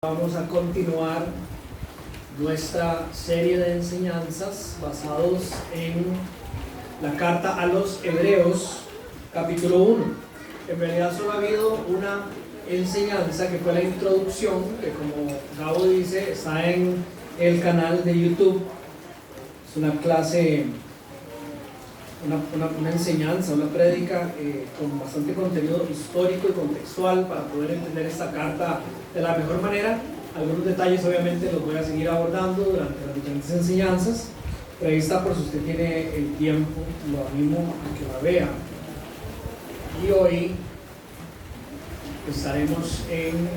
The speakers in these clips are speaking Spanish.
Vamos a continuar nuestra serie de enseñanzas basados en la carta a los Hebreos, capítulo 1. En realidad solo ha habido una enseñanza que fue la introducción, que como Gabo dice, está en el canal de YouTube. Es una clase, una enseñanza, una prédica con bastante contenido histórico y contextual para poder entender esta carta de la mejor manera. Algunos detalles obviamente los voy a seguir abordando durante las diferentes enseñanzas, pero ahí está por si usted tiene el tiempo, lo animo a que la vea. Y hoy estaremos en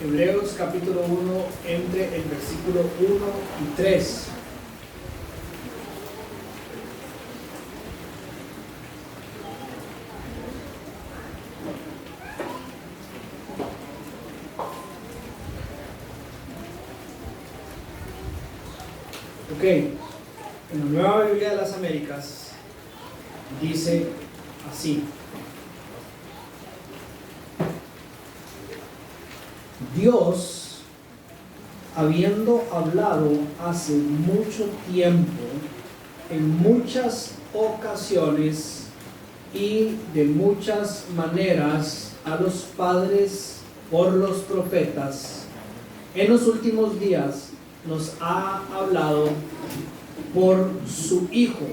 Hebreos capítulo 1 entre el versículo 1 y 3. Ok, en la Nueva Biblia de las Américas dice así: Dios, habiendo hablado hace mucho tiempo, en muchas ocasiones y de muchas maneras a los padres por los profetas, en los últimos días nos ha hablado por su Hijo,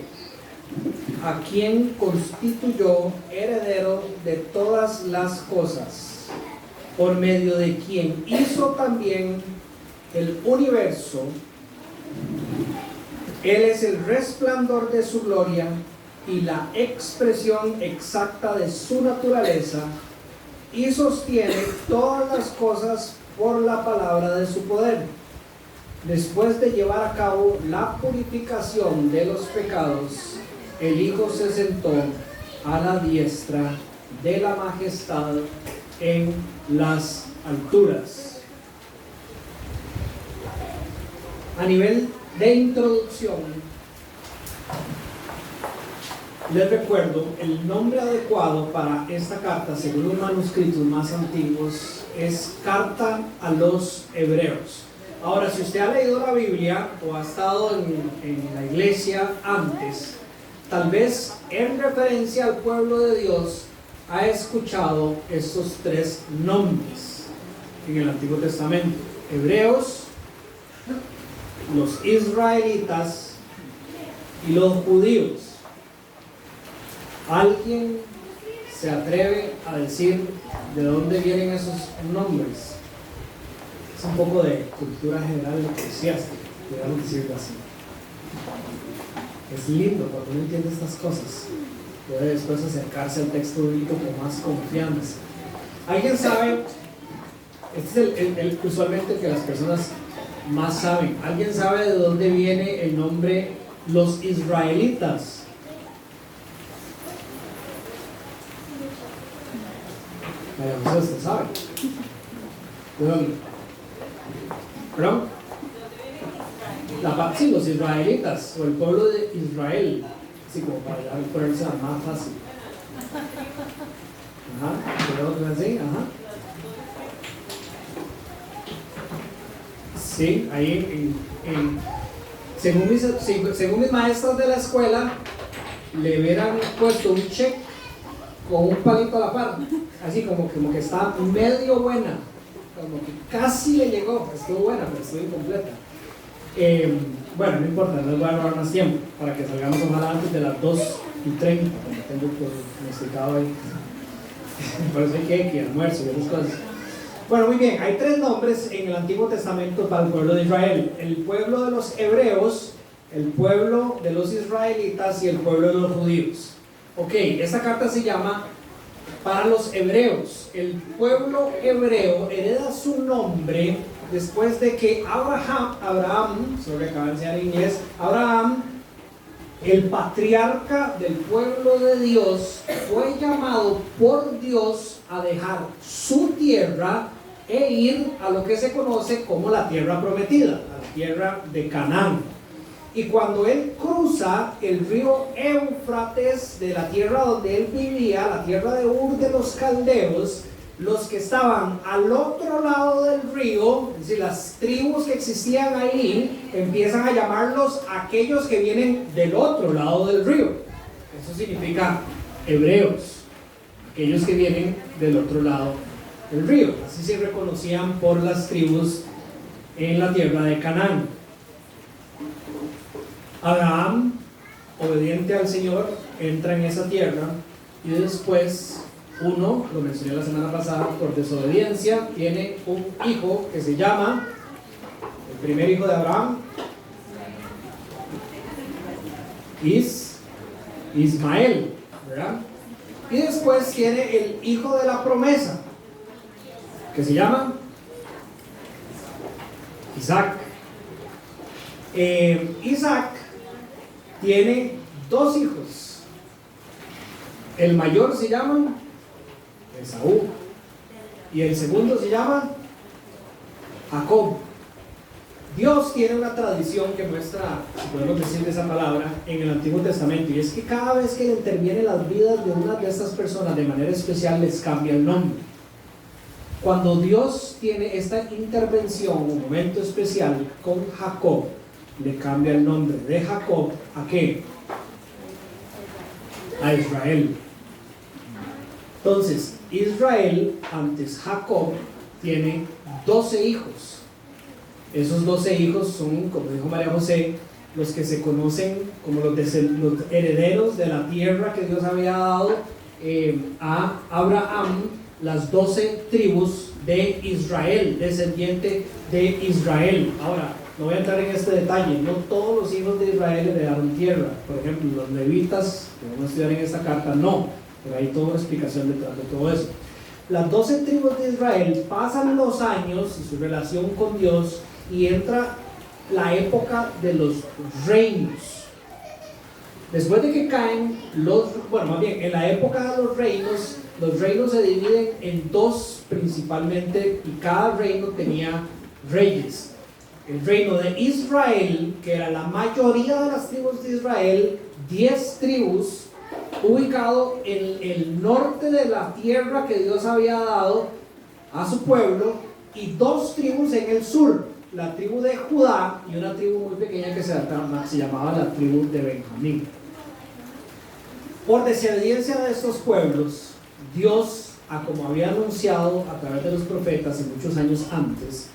a quien constituyó heredero de todas las cosas, por medio de quien hizo también el universo. Él es el resplandor de su gloria y la expresión exacta de su naturaleza, y sostiene todas las cosas por la palabra de su poder. Después de llevar a cabo la purificación de los pecados, el Hijo se sentó a la diestra de la majestad en las alturas. A nivel de introducción, les recuerdo, el nombre adecuado para esta carta, según los manuscritos más antiguos, es Carta a los Hebreos. Ahora, si usted ha leído la Biblia o ha estado en la iglesia antes, tal vez en referencia al pueblo de Dios ha escuchado estos tres nombres en el Antiguo Testamento: Hebreos, los israelitas y los judíos. ¿Alguien se atreve a decir de dónde vienen esos nombres? Es un poco de cultura general eclesiástica, podríamos decirlo así. Es lindo cuando uno entiende estas cosas, puede después acercarse al texto bíblico con más confianza. ¿Alguien sabe? Este es usualmente que las personas más saben. ¿Alguien sabe de dónde viene el nombre los israelitas? María José, ¿usted sabe? ¿De dónde? ¿Perdón? Sí, los israelitas, o el pueblo de Israel, así como para ya ponerse más fácil. Ajá, así, ajá. Sí, ahí, según mis maestros de la escuela, le hubieran puesto un check con un palito a la par, así como que está medio buena, como que casi le llegó, estuvo buena, pero estuvo incompleta. Bueno, no importa, no les voy a robar más tiempo, para que salgamos ojalá antes de las 2:30, como tengo pronosticado ahí. Por eso hay que almuerzo y otras cosas. Bueno, muy bien, hay tres nombres en el Antiguo Testamento para el pueblo de Israel: el pueblo de los hebreos, el pueblo de los israelitas y el pueblo de los judíos. Ok, esta carta se llama para los hebreos. El pueblo hebreo hereda su nombre después de que Abraham, sobre acaba de enseñar en inglés, Abraham, el patriarca del pueblo de Dios, fue llamado por Dios a dejar su tierra e ir a lo que se conoce como la tierra prometida, la tierra de Canaán. Y cuando él cruza el río Éufrates de la tierra donde él vivía, la tierra de Ur de los Caldeos, los que estaban al otro lado del río, es decir, las tribus que existían ahí, empiezan a llamarlos aquellos que vienen del otro lado del río. Eso significa hebreos, aquellos que vienen del otro lado del río. Así se reconocían por las tribus en la tierra de Canaán. Abraham, obediente al Señor, entra en esa tierra y después uno, lo mencioné la semana pasada, por desobediencia, tiene un hijo que se llama, el primer hijo de Abraham, Ismael, ¿verdad? Y después tiene el hijo de la promesa, que se llama Isaac. Isaac tiene dos hijos. El mayor se llama Esaú y el segundo se llama Jacob. Dios tiene una tradición que muestra, si podemos decir de esa palabra, en el Antiguo Testamento, y es que cada vez que interviene en las vidas de una de estas personas de manera especial, les cambia el nombre. Cuando Dios tiene esta intervención, un momento especial con Jacob, le cambia el nombre de Jacob ¿a qué? A Israel. Entonces, Israel, antes Jacob, tiene 12 hijos. Esos 12 hijos son, como dijo María José, los que se conocen como los herederos de la tierra que Dios había dado a Abraham, las 12 tribus de Israel, descendiente de Israel. Ahora, no voy a entrar en este detalle, no todos los hijos de Israel heredaron tierra. Por ejemplo, los levitas, que vamos a estudiar en esta carta, no, pero hay toda una explicación detrás de todo eso. Las 12 tribus de Israel pasan los años y su relación con Dios, y entra la época de los reinos. Después de que caen más bien, en la época de los reinos se dividen en dos principalmente, y cada reino tenía reyes. El reino de Israel, que era la mayoría de las tribus de Israel, 10 tribus, ubicado en el norte de la tierra que Dios había dado a su pueblo, y 2 tribus en el sur, la tribu de Judá y una tribu muy pequeña que se llamaba la tribu de Benjamín. Por desobediencia de estos pueblos, Dios, como había anunciado a través de los profetas y muchos años antes,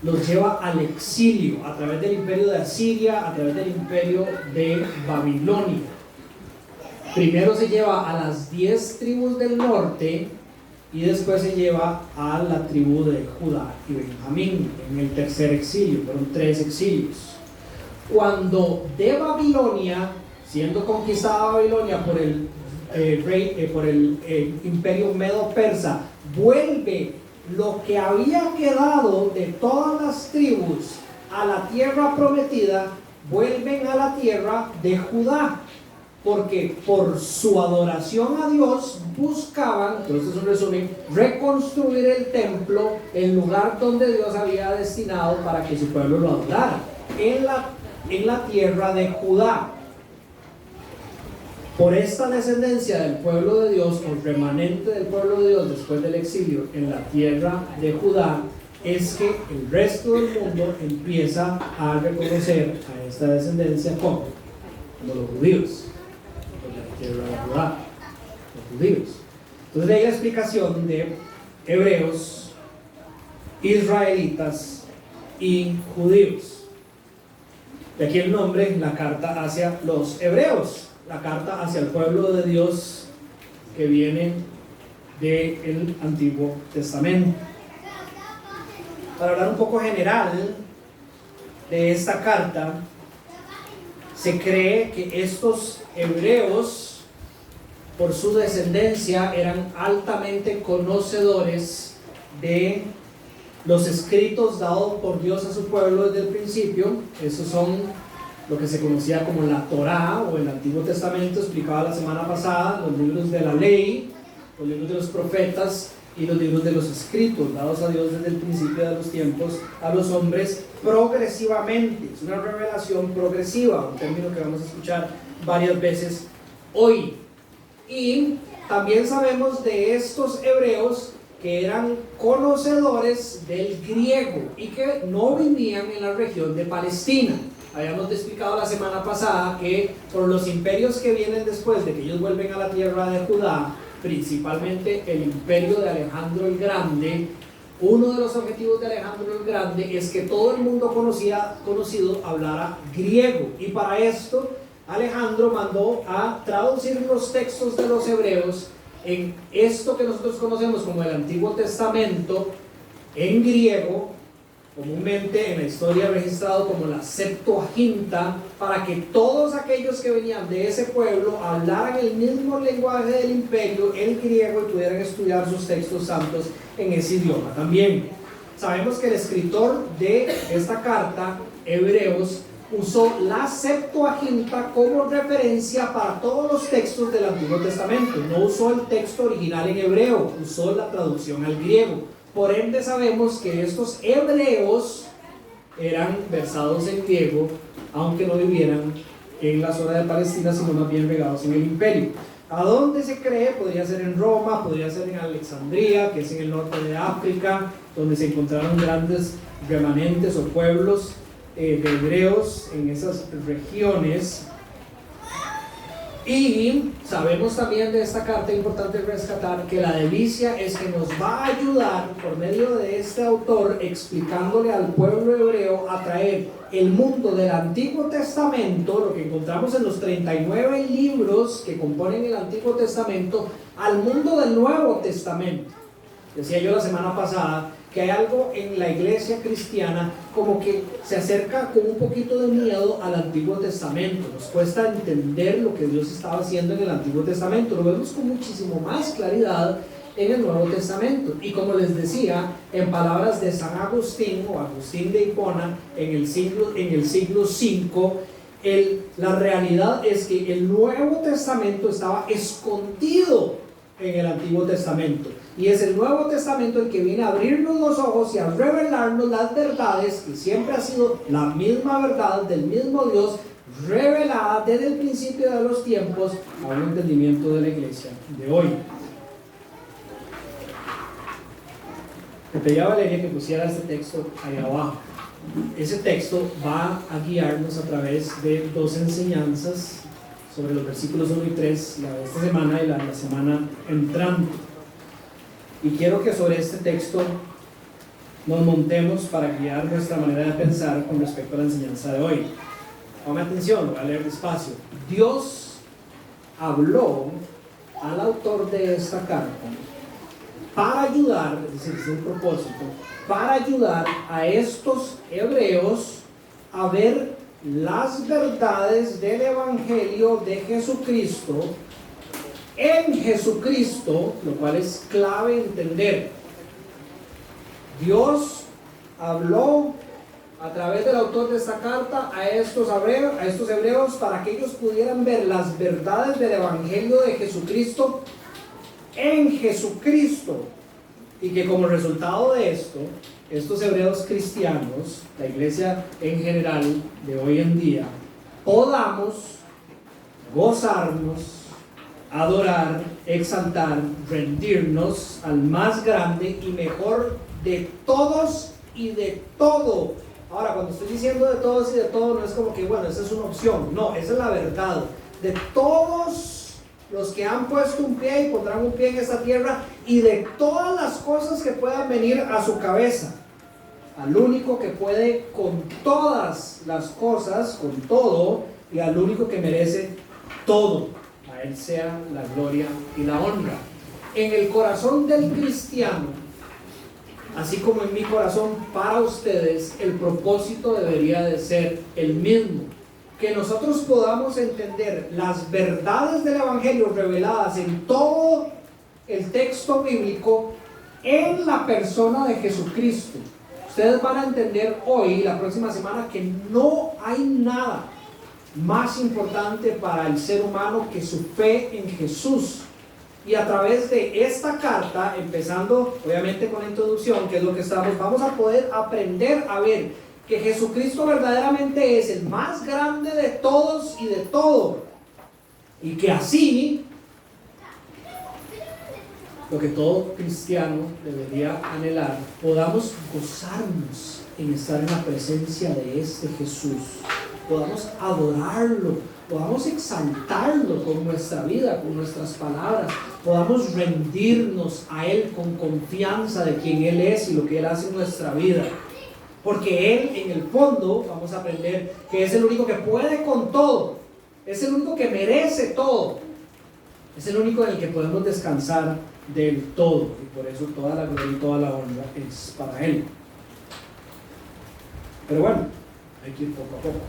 los lleva al exilio a través del imperio de Asiria, a través del imperio de Babilonia. Primero se lleva a las 10 tribus del norte y después se lleva a la tribu de Judá y Benjamín en el tercer exilio. Fueron 3 exilios. Cuando de Babilonia, siendo conquistada Babilonia por el imperio medo-persa, vuelve lo que había quedado de todas las tribus a la tierra prometida, vuelven a la tierra de Judá, porque por su adoración a Dios buscaban, entonces es un resumen, reconstruir el templo, el lugar donde Dios había destinado para que su pueblo lo adorara, en la tierra de Judá. Por esta descendencia del pueblo de Dios, o remanente del pueblo de Dios después del exilio en la tierra de Judá, es que el resto del mundo empieza a reconocer a esta descendencia como los judíos, la tierra de Judá, los judíos. Entonces hay la explicación de hebreos, israelitas y judíos. De aquí el nombre, la carta hacia los hebreos, la carta hacia el pueblo de Dios que viene del Antiguo Testamento. Para hablar un poco general de esta carta, se cree que estos hebreos, por su descendencia, eran altamente conocedores de los escritos dados por Dios a su pueblo desde el principio. Esos son lo que se conocía como la Torá o el Antiguo Testamento, explicaba la semana pasada, los libros de la ley, los libros de los profetas y los libros de los escritos dados a Dios desde el principio de los tiempos a los hombres progresivamente. Es una revelación progresiva, un término que vamos a escuchar varias veces hoy. Y también sabemos de estos hebreos que que eran conocedores del griego y que no vivían en la región de Palestina. Habíamos explicado la semana pasada que por los imperios que vienen después de que ellos vuelven a la tierra de Judá, principalmente el imperio de Alejandro el Grande, uno de los objetivos de Alejandro el Grande es que todo el mundo conocido hablara griego, y para esto Alejandro mandó a traducir los textos de los hebreos en esto que nosotros conocemos como el Antiguo Testamento en griego, comúnmente en la historia registrado como la Septuaginta, para que todos aquellos que venían de ese pueblo hablaran el mismo lenguaje del imperio, el griego, y pudieran estudiar sus textos santos en ese idioma también. Sabemos que el escritor de esta carta, Hebreos, usó la Septuaginta como referencia para todos los textos del Antiguo Testamento. No usó el texto original en hebreo, usó la traducción al griego. Por ende sabemos que estos hebreos eran versados en griego, aunque no vivieran en la zona de Palestina, sino más bien regados en el imperio. ¿A dónde se cree? Podría ser en Roma, podría ser en Alejandría, que es en el norte de África, donde se encontraron grandes remanentes o pueblos de hebreos en esas regiones. Y sabemos también de esta carta, importante rescatar, que la delicia es que nos va a ayudar por medio de este autor explicándole al pueblo hebreo a traer el mundo del Antiguo Testamento, lo que encontramos en los 39 libros que componen el Antiguo Testamento, al mundo del Nuevo Testamento. Decía yo la semana pasada que hay algo en la iglesia cristiana como que se acerca con un poquito de miedo al Antiguo Testamento. Nos cuesta entender lo que Dios estaba haciendo en el Antiguo Testamento. Lo vemos con muchísimo más claridad en el Nuevo Testamento. Y como les decía, en palabras de San Agustín o Agustín de Hipona en el siglo V, la realidad es que el Nuevo Testamento estaba escondido en el Antiguo Testamento. Y es el Nuevo Testamento el que viene a abrirnos los ojos y a revelarnos las verdades, que siempre ha sido la misma verdad del mismo Dios, revelada desde el principio de los tiempos a un entendimiento de la iglesia de hoy. Te pedía, Valeria, que pusiera este texto ahí abajo. Ese texto va a guiarnos a través de dos enseñanzas sobre los versículos 1 y 3, la de esta semana y la semana entrante. Y quiero que sobre este texto nos montemos para guiar nuestra manera de pensar con respecto a la enseñanza de hoy. Ponme atención, voy a leer despacio. Dios habló al autor de esta carta para ayudar, es decir, es un propósito, para ayudar a estos hebreos a ver las verdades del Evangelio de Jesucristo en Jesucristo, lo cual es clave entender. Dios habló a través del autor de esta carta a estos hebreos para que ellos pudieran ver las verdades del Evangelio de Jesucristo en Jesucristo, y que como resultado de esto, estos hebreos cristianos, la iglesia en general de hoy en día, podamos gozarnos, adorar, exaltar, rendirnos al más grande y mejor de todos y de todo. Ahora, cuando estoy diciendo de todos y de todo, no es como que, bueno, esa es una opción. No, esa es la verdad. De todos los que han puesto un pie y pondrán un pie en esta tierra, y de todas las cosas que puedan venir a su cabeza, al único que puede con todas las cosas, con todo, y al único que merece todo. A Él sea la gloria y la honra. En el corazón del cristiano, así como en mi corazón, para ustedes, el propósito debería de ser el mismo. Que nosotros podamos entender las verdades del Evangelio reveladas en todo el texto bíblico en la persona de Jesucristo. Ustedes van a entender hoy, la próxima semana, que no hay nada más importante para el ser humano que su fe en Jesús. Y a través de esta carta, empezando obviamente con la introducción, que es lo que vamos a poder aprender a ver que Jesucristo verdaderamente es el más grande de todos y de todo, y que así lo que todo cristiano debería anhelar, podamos gozarnos en estar en la presencia de este Jesús, podamos adorarlo, podamos exaltarlo con nuestra vida, con nuestras palabras, podamos rendirnos a Él con confianza de quién Él es y lo que Él hace en nuestra vida. Porque Él, en el fondo, vamos a aprender que es el único que puede con todo, es el único que merece todo, es el único en el que podemos descansar del todo, y por eso toda la gloria y toda la honra es para Él. Pero bueno, hay que ir poco a poco.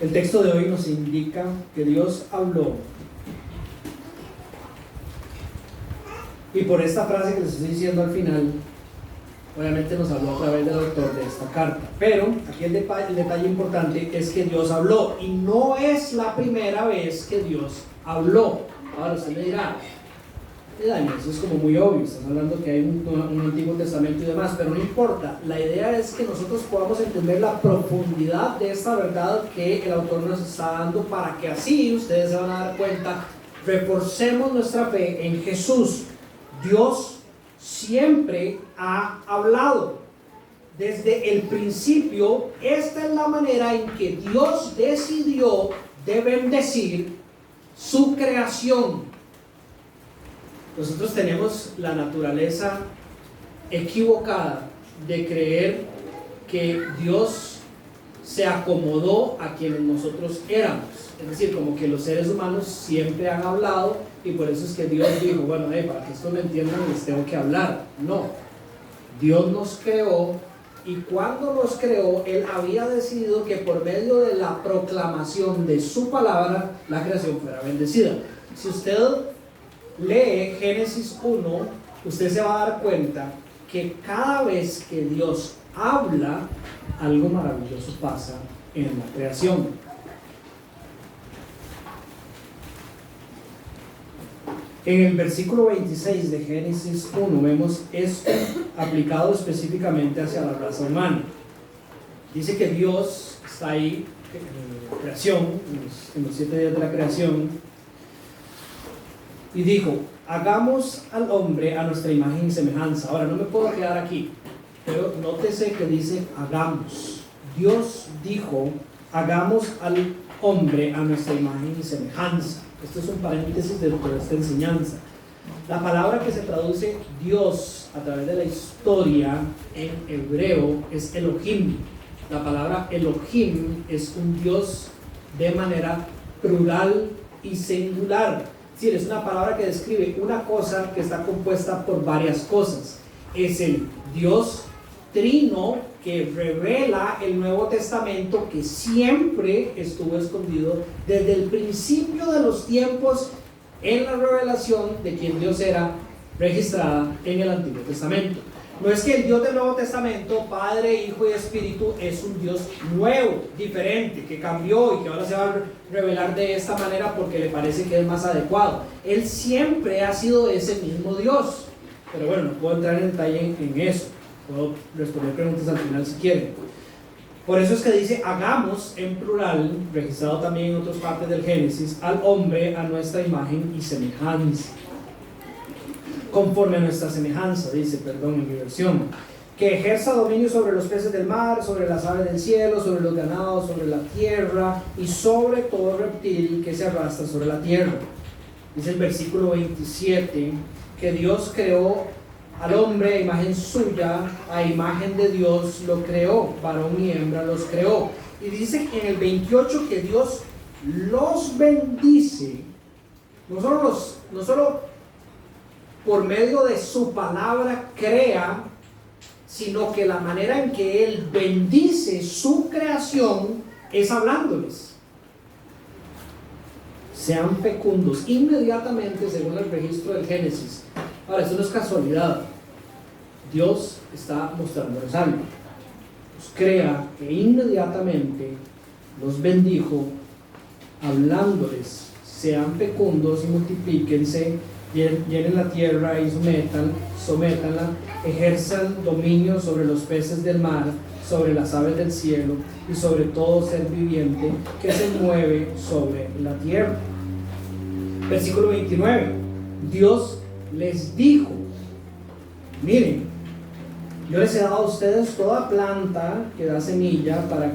El texto de hoy nos indica que Dios habló, y por esta frase que les estoy diciendo al final, obviamente nos habló a través del autor de esta carta. Pero aquí el detalle importante es que Dios habló, y no es la primera vez que Dios habló. Ahora usted me dirá, eso es como muy obvio, están hablando que hay un Antiguo Testamento y demás, pero no importa. La idea es que nosotros podamos entender la profundidad de esta verdad que el autor nos está dando, para que así ustedes se van a dar cuenta, reforcemos nuestra fe en Jesús. Dios siempre ha hablado. Desde el principio, esta es la manera en que Dios decidió de bendecir su creación. Nosotros tenemos la naturaleza equivocada de creer que Dios se acomodó a quienes nosotros éramos. Es decir, como que los seres humanos siempre han hablado, y por eso es que Dios dijo, bueno, para que esto me entiendan les tengo que hablar. No, Dios nos creó, y cuando nos creó, Él había decidido que por medio de la proclamación de su palabra, la creación fuera bendecida. Si usted lee Génesis 1, usted se va a dar cuenta que cada vez que Dios habla, algo maravilloso pasa en la creación. En el versículo 26 de Génesis 1 vemos esto aplicado específicamente hacia la raza humana. Dice que Dios está ahí en la creación, en los 7 días de la creación, y dijo, hagamos al hombre a nuestra imagen y semejanza. Ahora no me puedo quedar aquí, pero nótese que dice hagamos. Dios dijo, hagamos al hombre a nuestra imagen y semejanza. Esto es un paréntesis de toda esta enseñanza. La palabra que se traduce Dios a través de la historia en hebreo es Elohim. La palabra Elohim es un Dios de manera plural y singular. Es decir, es una palabra que describe una cosa que está compuesta por varias cosas. Es el Dios trino que revela el Nuevo Testamento, que siempre estuvo escondido desde el principio de los tiempos en la revelación de quien Dios era, registrada en el Antiguo Testamento. No es que el Dios del Nuevo Testamento, Padre, Hijo y Espíritu, es un Dios nuevo, diferente, que cambió y que ahora se va a revelar de esta manera porque le parece que es más adecuado. Él siempre ha sido ese mismo Dios. Pero bueno, no puedo entrar en detalle en eso. Puedo responder preguntas al final si quieren. Por eso es que dice hagamos en plural, registrado también en otras partes del Génesis, al hombre a nuestra imagen y semejanza. Conforme a nuestra semejanza, dice, en mi versión, que ejerza dominio sobre los peces del mar, sobre las aves del cielo, sobre los ganados, sobre la tierra y sobre todo reptil que se arrastra sobre la tierra. Dice el versículo 27 que Dios creó al hombre a imagen suya, a imagen de Dios lo creó, varón y hembra los creó. Y dice en el 28 que Dios los bendice, no solo por medio de su palabra crea, sino que la manera en que Él bendice su creación es hablándoles. Sean fecundos, inmediatamente según el registro del Génesis. Ahora, esto no es casualidad. Dios está mostrándoles algo. Los crea e inmediatamente los bendijo, hablándoles: sean fecundos y multiplíquense, llenen la tierra y sométanla, ejerzan dominio sobre los peces del mar, sobre las aves del cielo y sobre todo ser viviente que se mueve sobre la tierra. Versículo 29. Dios les dijo: miren, yo les he dado a ustedes toda planta que da semilla toda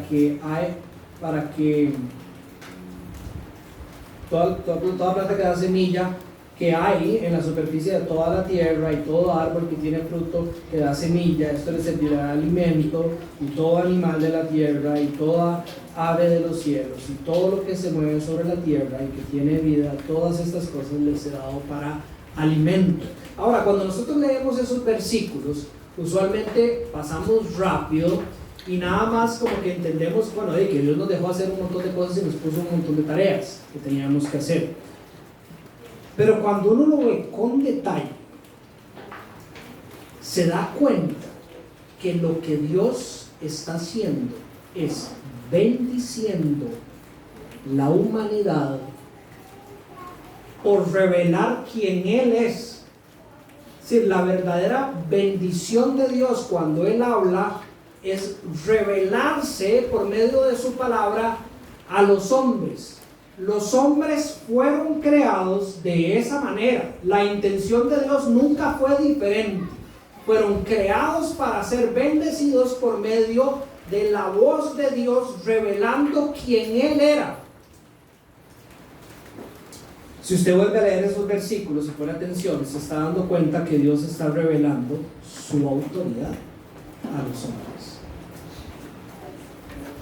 planta que da semilla que hay en la superficie de toda la tierra, y todo árbol que tiene fruto que da semilla, esto les servirá de alimento, y todo animal de la tierra, y toda ave de los cielos, y todo lo que se mueve sobre la tierra y que tiene vida, todas estas cosas les he dado para alimento. Ahora, cuando nosotros leemos esos versículos, usualmente pasamos rápido y nada más como que entendemos, bueno, que Dios nos dejó hacer un montón de cosas y nos puso un montón de tareas que teníamos que hacer. Pero cuando uno lo ve con detalle, se da cuenta que lo que Dios está haciendo es bendiciendo la humanidad por revelar quién Él es. Es decir, la verdadera bendición de Dios cuando Él habla es revelarse por medio de su palabra a los hombres. Los hombres fueron creados de esa manera. La intención de Dios nunca fue diferente. Fueron creados para ser bendecidos por medio de la voz de Dios revelando quién Él era. Si usted vuelve a leer esos versículos y pone atención, se está dando cuenta que Dios está revelando su autoridad a los hombres.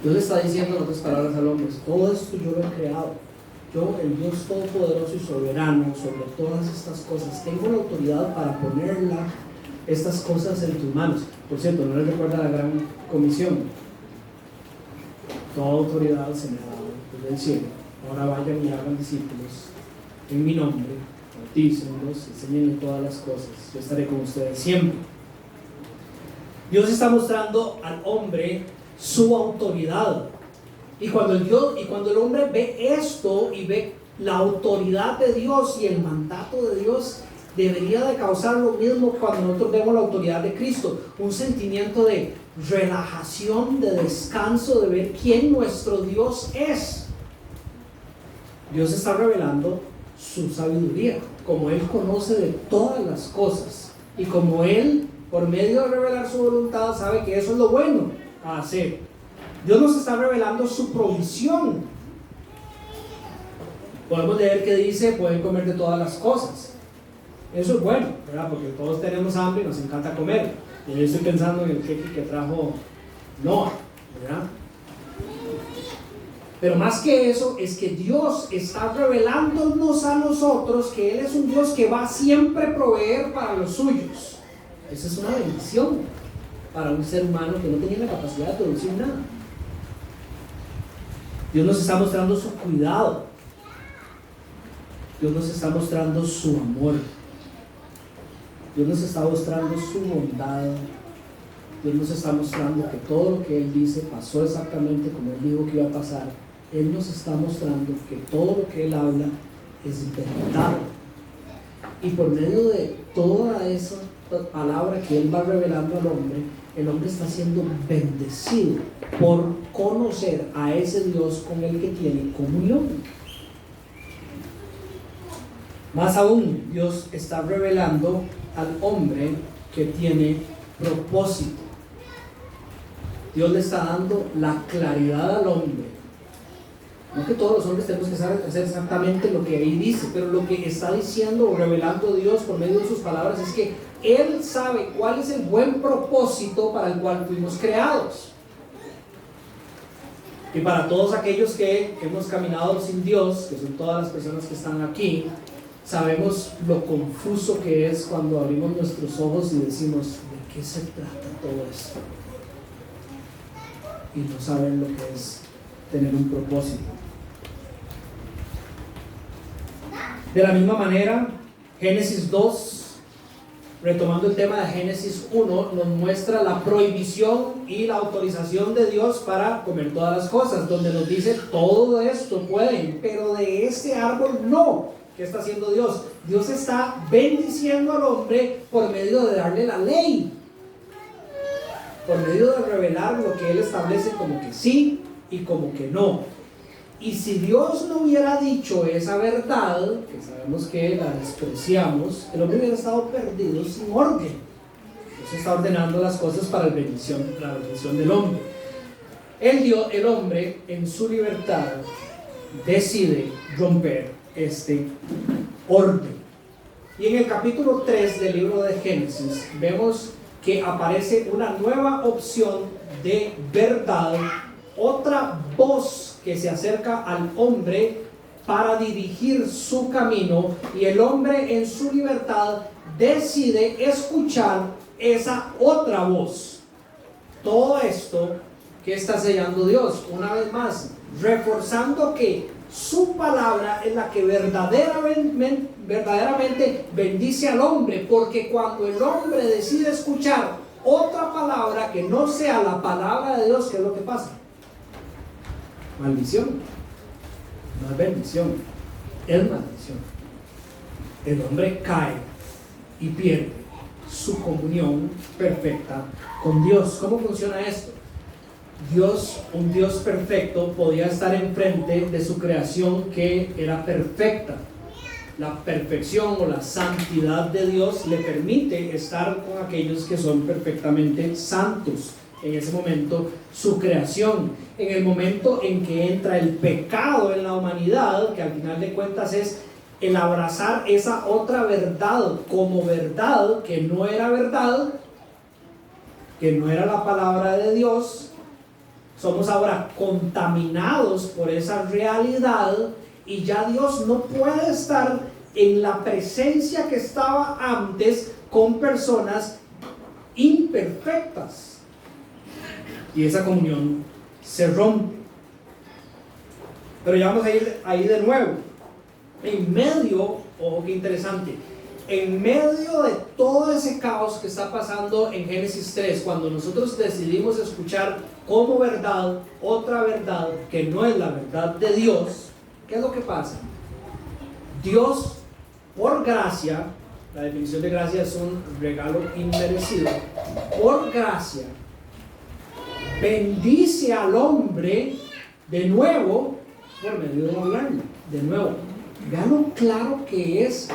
Dios le está diciendo en otras palabras al hombre: todo esto yo lo he creado. Yo, el Dios todopoderoso y soberano sobre todas estas cosas, tengo la autoridad para ponerla, estas cosas en tus manos. Por cierto, ¿no les recuerda la gran comisión? Toda autoridad se me ha dado desde el cielo. Ahora vayan y hagan discípulos en mi nombre, bautícenlos, enséñenle todas las cosas. Yo estaré con ustedes siempre. Dios está mostrando al hombre su autoridad. Y cuando el hombre ve esto y ve la autoridad de Dios y el mandato de Dios, debería de causar lo mismo cuando nosotros vemos la autoridad de Cristo, un sentimiento de relajación, de descanso, de ver quién nuestro Dios es. Dios está revelando su sabiduría, como Él conoce de todas las cosas, y como Él, por medio de revelar su voluntad, sabe que eso es lo bueno a hacer. Dios nos está revelando su provisión. Podemos leer que dice: pueden comer de todas las cosas. Eso es bueno, ¿verdad? Porque todos tenemos hambre y nos encanta comer. Y yo estoy pensando en el jeque que trajo Noah, ¿verdad? Pero más que eso, es que Dios está revelándonos a nosotros que Él es un Dios que va a siempre proveer para los suyos. Esa es una bendición para un ser humano que no tenía la capacidad de producir nada. Dios nos está mostrando su cuidado. Dios nos está mostrando su amor. Dios nos está mostrando su bondad. Dios nos está mostrando que todo lo que Él dice pasó exactamente como Él dijo que iba a pasar. Él nos está mostrando que todo lo que Él habla es verdad. Y por medio de toda esa palabra que Él va revelando al hombre, el hombre está siendo bendecido por conocer a ese Dios con el que tiene comunión. Más aún, Dios está revelando al hombre que tiene propósito. Dios le está dando la claridad al hombre. No que todos los hombres tenemos que hacer exactamente lo que ahí dice, pero lo que está diciendo o revelando Dios por medio de sus palabras es que Él sabe cuál es el buen propósito para el cual fuimos creados. Y para todos aquellos que hemos caminado sin Dios, que son todas las personas que están aquí, sabemos lo confuso que es cuando abrimos nuestros ojos y decimos: ¿de qué se trata todo esto? Y no saben lo que es tener un propósito. De la misma manera, Génesis 2, retomando el tema de Génesis 1, nos muestra la prohibición y la autorización de Dios para comer todas las cosas, donde nos dice: todo esto pueden, pero de ese árbol no. ¿Qué está haciendo Dios? Dios está bendiciendo al hombre por medio de darle la ley, por medio de revelar lo que Él establece como que sí y como que no. Y si Dios no hubiera dicho esa verdad, que sabemos que la despreciamos, el hombre hubiera estado perdido sin orden. Dios está ordenando las cosas para la bendición del hombre. El hombre, en su libertad, decide romper este orden. Y en el capítulo 3 del libro de Génesis vemos que aparece una nueva opción de verdad, otra voz que se acerca al hombre para dirigir su camino, y el hombre en su libertad decide escuchar esa otra voz. Todo esto que está sellando Dios, una vez más, reforzando que su palabra es la que verdaderamente bendice al hombre, porque cuando el hombre decide escuchar otra palabra que no sea la palabra de Dios, ¿qué es lo que pasa? Maldición. No es bendición, es maldición. El hombre cae y pierde su comunión perfecta con Dios. ¿Cómo funciona esto? Dios, un Dios perfecto, podía estar enfrente de su creación que era perfecta. La perfección o la santidad de Dios le permite estar con aquellos que son perfectamente santos. En ese momento, su creación. En el momento en que entra el pecado en la humanidad, que al final de cuentas es el abrazar esa otra verdad como verdad, que no era verdad, que no era la palabra de Dios. Somos ahora contaminados por esa realidad, y ya Dios no puede estar en la presencia que estaba antes con personas imperfectas. Y esa comunión se rompe. Pero ya vamos a ir ahí de nuevo. En medio, ojo qué interesante, en medio de todo ese caos que está pasando en Génesis 3, cuando nosotros decidimos escuchar como verdad otra verdad que no es la verdad de Dios, ¿qué es lo que pasa? Dios, por gracia, la definición de gracia es un regalo inmerecido, por gracia bendice al hombre de nuevo por medio de hablarle. De nuevo, vean lo claro que es,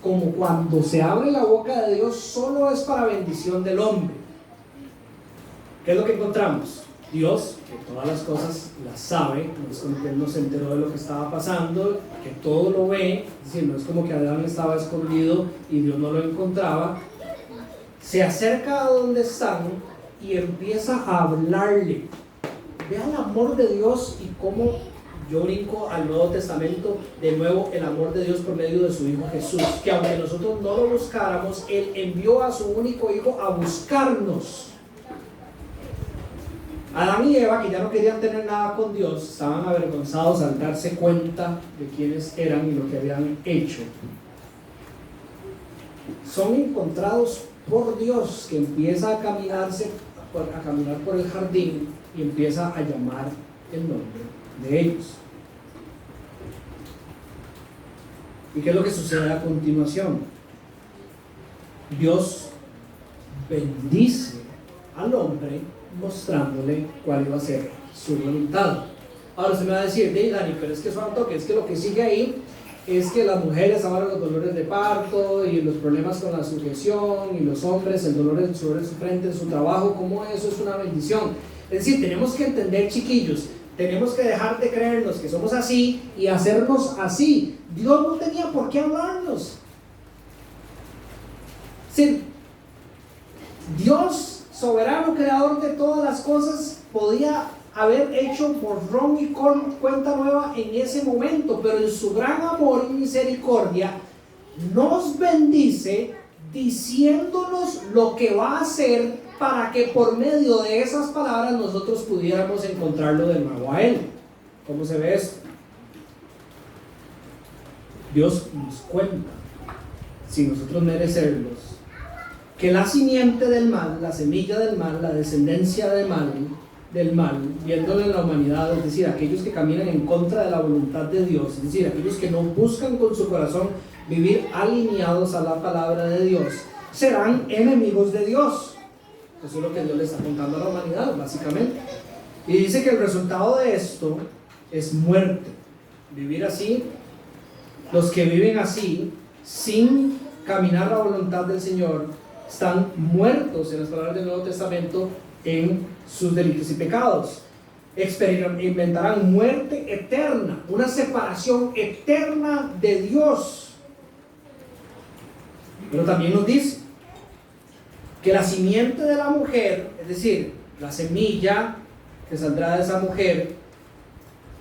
como cuando se abre la boca de Dios, solo es para bendición del hombre. ¿Qué es lo que encontramos? Dios, que todas las cosas las sabe, no es como que Él no se enteró de lo que estaba pasando, que todo lo ve, es decir, no es como que Adán estaba escondido y Dios no lo encontraba. Se acerca a donde están y empieza a hablarle. Vean el amor de Dios y cómo yo brinco al Nuevo Testamento, de nuevo el amor de Dios por medio de su Hijo Jesús, que aunque nosotros no lo buscáramos, Él envió a su único Hijo a buscarnos. Adán y Eva, que ya no querían tener nada con Dios, estaban avergonzados al darse cuenta de quiénes eran y lo que habían hecho. Son encontrados por Dios, que empieza a caminar por el jardín y empieza a llamar el nombre de ellos. ¿Y qué es lo que sucede a continuación? Dios bendice al hombre mostrándole cuál iba a ser su voluntad. Ahora se me va a decir, Dani, pero es que eso toque, es que lo que sigue ahí es que las mujeres ahora los dolores de parto y los problemas con la sujeción, y los hombres el dolor sobre su frente en su trabajo, cómo eso es una bendición. Es decir, tenemos que entender, chiquillos, tenemos que dejar de creernos que somos así y hacernos así. Dios no tenía por qué hablarnos. Sí, Dios, soberano, creador de todas las cosas, podía haber hecho borrón y cuenta nueva en ese momento, pero en su gran amor y misericordia nos bendice diciéndonos lo que va a hacer, para que por medio de esas palabras nosotros pudiéramos encontrarlo de nuevo a Él. ¿Cómo se ve esto? Dios nos cuenta, sin nosotros merecerlos, que la simiente del mal, la semilla del mal, la descendencia del mal, viéndolo en la humanidad, es decir, aquellos que caminan en contra de la voluntad de Dios, es decir, aquellos que no buscan con su corazón vivir alineados a la palabra de Dios, serán enemigos de Dios. Eso es lo que Dios le está contando a la humanidad, básicamente. Y dice que el resultado de esto es muerte. Vivir así, los que viven así, sin caminar la voluntad del Señor, están muertos, en las palabras del Nuevo Testamento, en sus delitos y pecados. Experimentarán muerte eterna, una separación eterna de Dios. Pero también nos dice que la simiente de la mujer, es decir, la semilla que saldrá de esa mujer,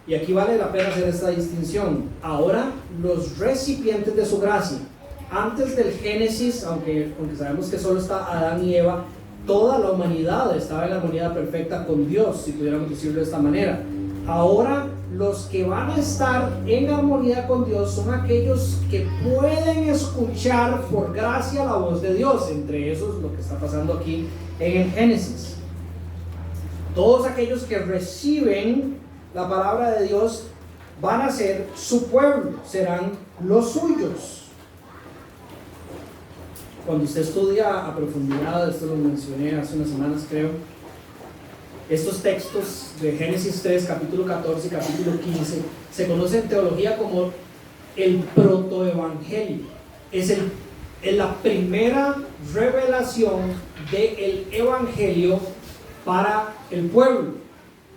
y aquí vale la pena hacer esta distinción, ahora los recipientes de su gracia, antes del Génesis, aunque sabemos que solo está Adán y Eva, toda la humanidad estaba en armonía perfecta con Dios, si pudiéramos decirlo de esta manera. Ahora los que van a estar en armonía con Dios son aquellos que pueden escuchar por gracia la voz de Dios, entre esos lo que está pasando aquí en el Génesis. Todos aquellos que reciben la palabra de Dios van a ser su pueblo, serán los suyos. Cuando usted estudia a profundidad, esto lo mencioné hace unas semanas creo, estos textos de Génesis 3, capítulo 14 y capítulo 15 se conoce en teología como el protoevangelio. Es la primera revelación del evangelio para el pueblo.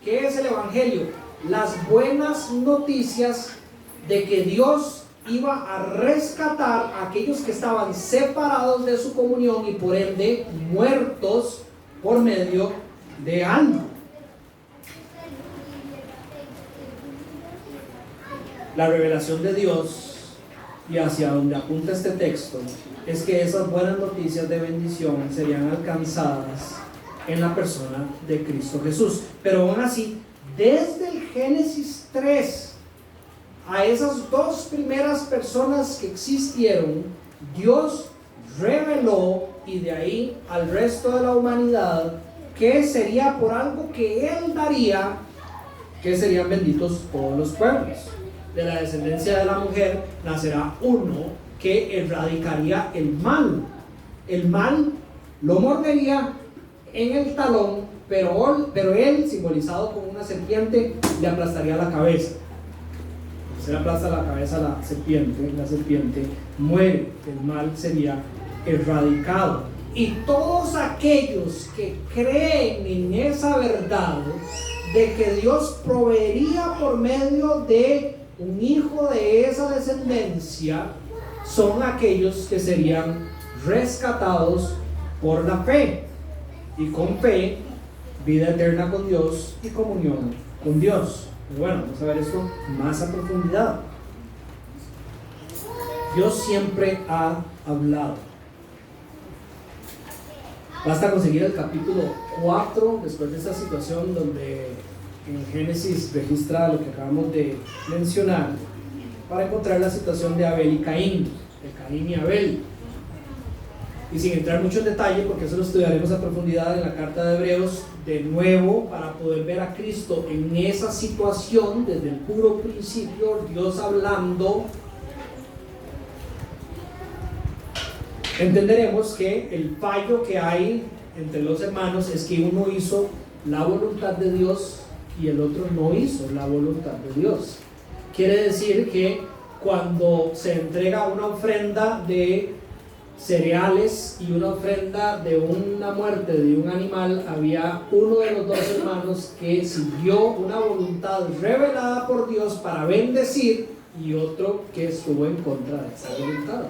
¿Qué es el evangelio? Las buenas noticias de que Dios iba a rescatar a aquellos que estaban separados de su comunión y por ende muertos por medio de alma. La revelación de Dios, y hacia donde apunta este texto, es que esas buenas noticias de bendición serían alcanzadas en la persona de Cristo Jesús. Pero aún así, desde el Génesis 3 a esas dos primeras personas que existieron, Dios reveló, y de ahí al resto de la humanidad, que sería por algo que Él daría, que serían benditos todos los pueblos. De la descendencia de la mujer nacerá uno que erradicaría el mal. El mal lo mordería en el talón, pero él, simbolizado como una serpiente, le aplastaría la cabeza. Se le aplasta la cabeza a la serpiente muere, el mal sería erradicado. Y todos aquellos que creen en esa verdad de que Dios proveería por medio de un hijo de esa descendencia, son aquellos que serían rescatados por la fe, y con fe, vida eterna con Dios y comunión con Dios. Pero bueno, vamos a ver esto más a profundidad. Dios siempre ha hablado. Basta conseguir el capítulo 4, después de esta situación donde en Génesis registra lo que acabamos de mencionar, para encontrar la situación de Abel y Caín, de Caín y Abel. Y sin entrar mucho en detalle, porque eso lo estudiaremos a profundidad en la carta de Hebreos de nuevo, para poder ver a Cristo en esa situación desde el puro principio, Dios hablando, entenderemos que el fallo que hay entre los hermanos es que uno hizo la voluntad de Dios y el otro no hizo la voluntad de Dios. Quiere decir que cuando se entrega una ofrenda de cereales y una ofrenda de una muerte de un animal, había uno de los dos hermanos que siguió una voluntad revelada por Dios para bendecir, y otro que estuvo en contra de esa voluntad.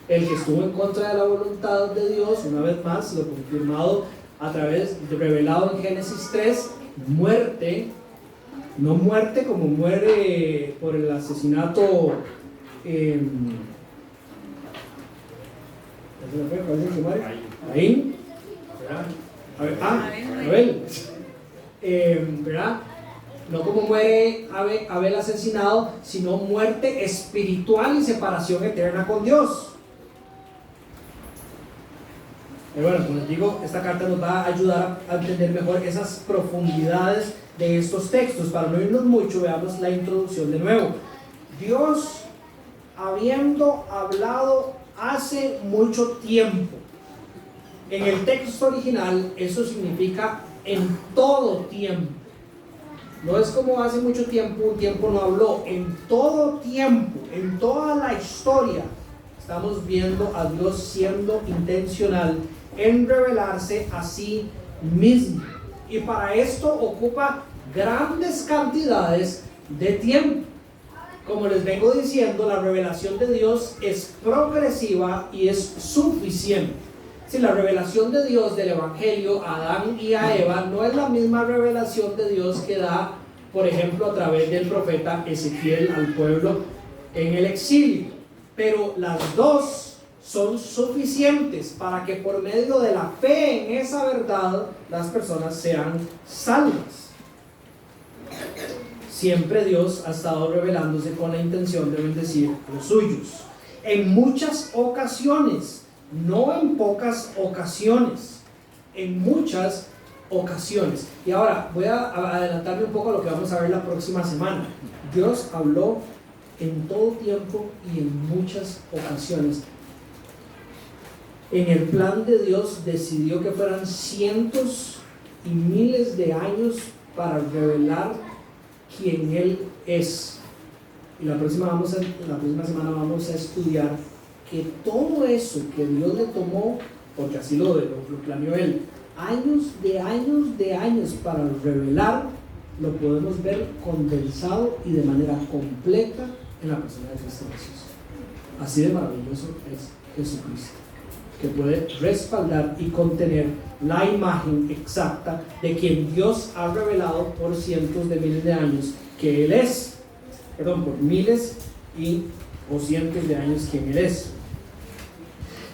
El que estuvo en contra de la voluntad de Dios, una vez más lo confirmado a través de revelado en Génesis 3, muerte, no muerte como muere por el asesinato Caín, Abel, ¿verdad? No como muere Abel asesinado, sino muerte espiritual y separación eterna con Dios. Pero bueno, como les digo, esta carta nos va a ayudar a entender mejor esas profundidades de estos textos. Para no irnos mucho, veamos la introducción de nuevo. Dios, habiendo hablado hace mucho tiempo. En el texto original eso significa en todo tiempo. No es como hace mucho tiempo, un tiempo no habló. En todo tiempo, en toda la historia, estamos viendo a Dios siendo intencional en revelarse a sí mismo. Y para esto ocupa grandes cantidades de tiempo. Como les vengo diciendo, la revelación de Dios es progresiva y es suficiente. Si la revelación de Dios del Evangelio a Adán y a Eva no es la misma revelación de Dios que da, por ejemplo, a través del profeta Ezequiel al pueblo en el exilio. Pero las dos son suficientes para que por medio de la fe en esa verdad las personas sean salvas. Siempre Dios ha estado revelándose con la intención de bendecir a los suyos. En muchas ocasiones, no en pocas ocasiones, en muchas ocasiones. Y ahora voy a adelantarme un poco a lo que vamos a ver la próxima semana. Dios habló en todo tiempo y en muchas ocasiones. En el plan de Dios decidió que fueran cientos y miles de años para revelar quién Él es. Y la próxima semana vamos a estudiar que todo eso que Dios le tomó, porque así lo planeó Él, años de años para revelar, lo podemos ver condensado y de manera completa en la persona de Cristo Jesús. Así de maravilloso es Jesucristo, que puede respaldar y contener la imagen exacta de quien Dios ha revelado por cientos de miles de años que Él es. Por miles o cientos de años quien Él es.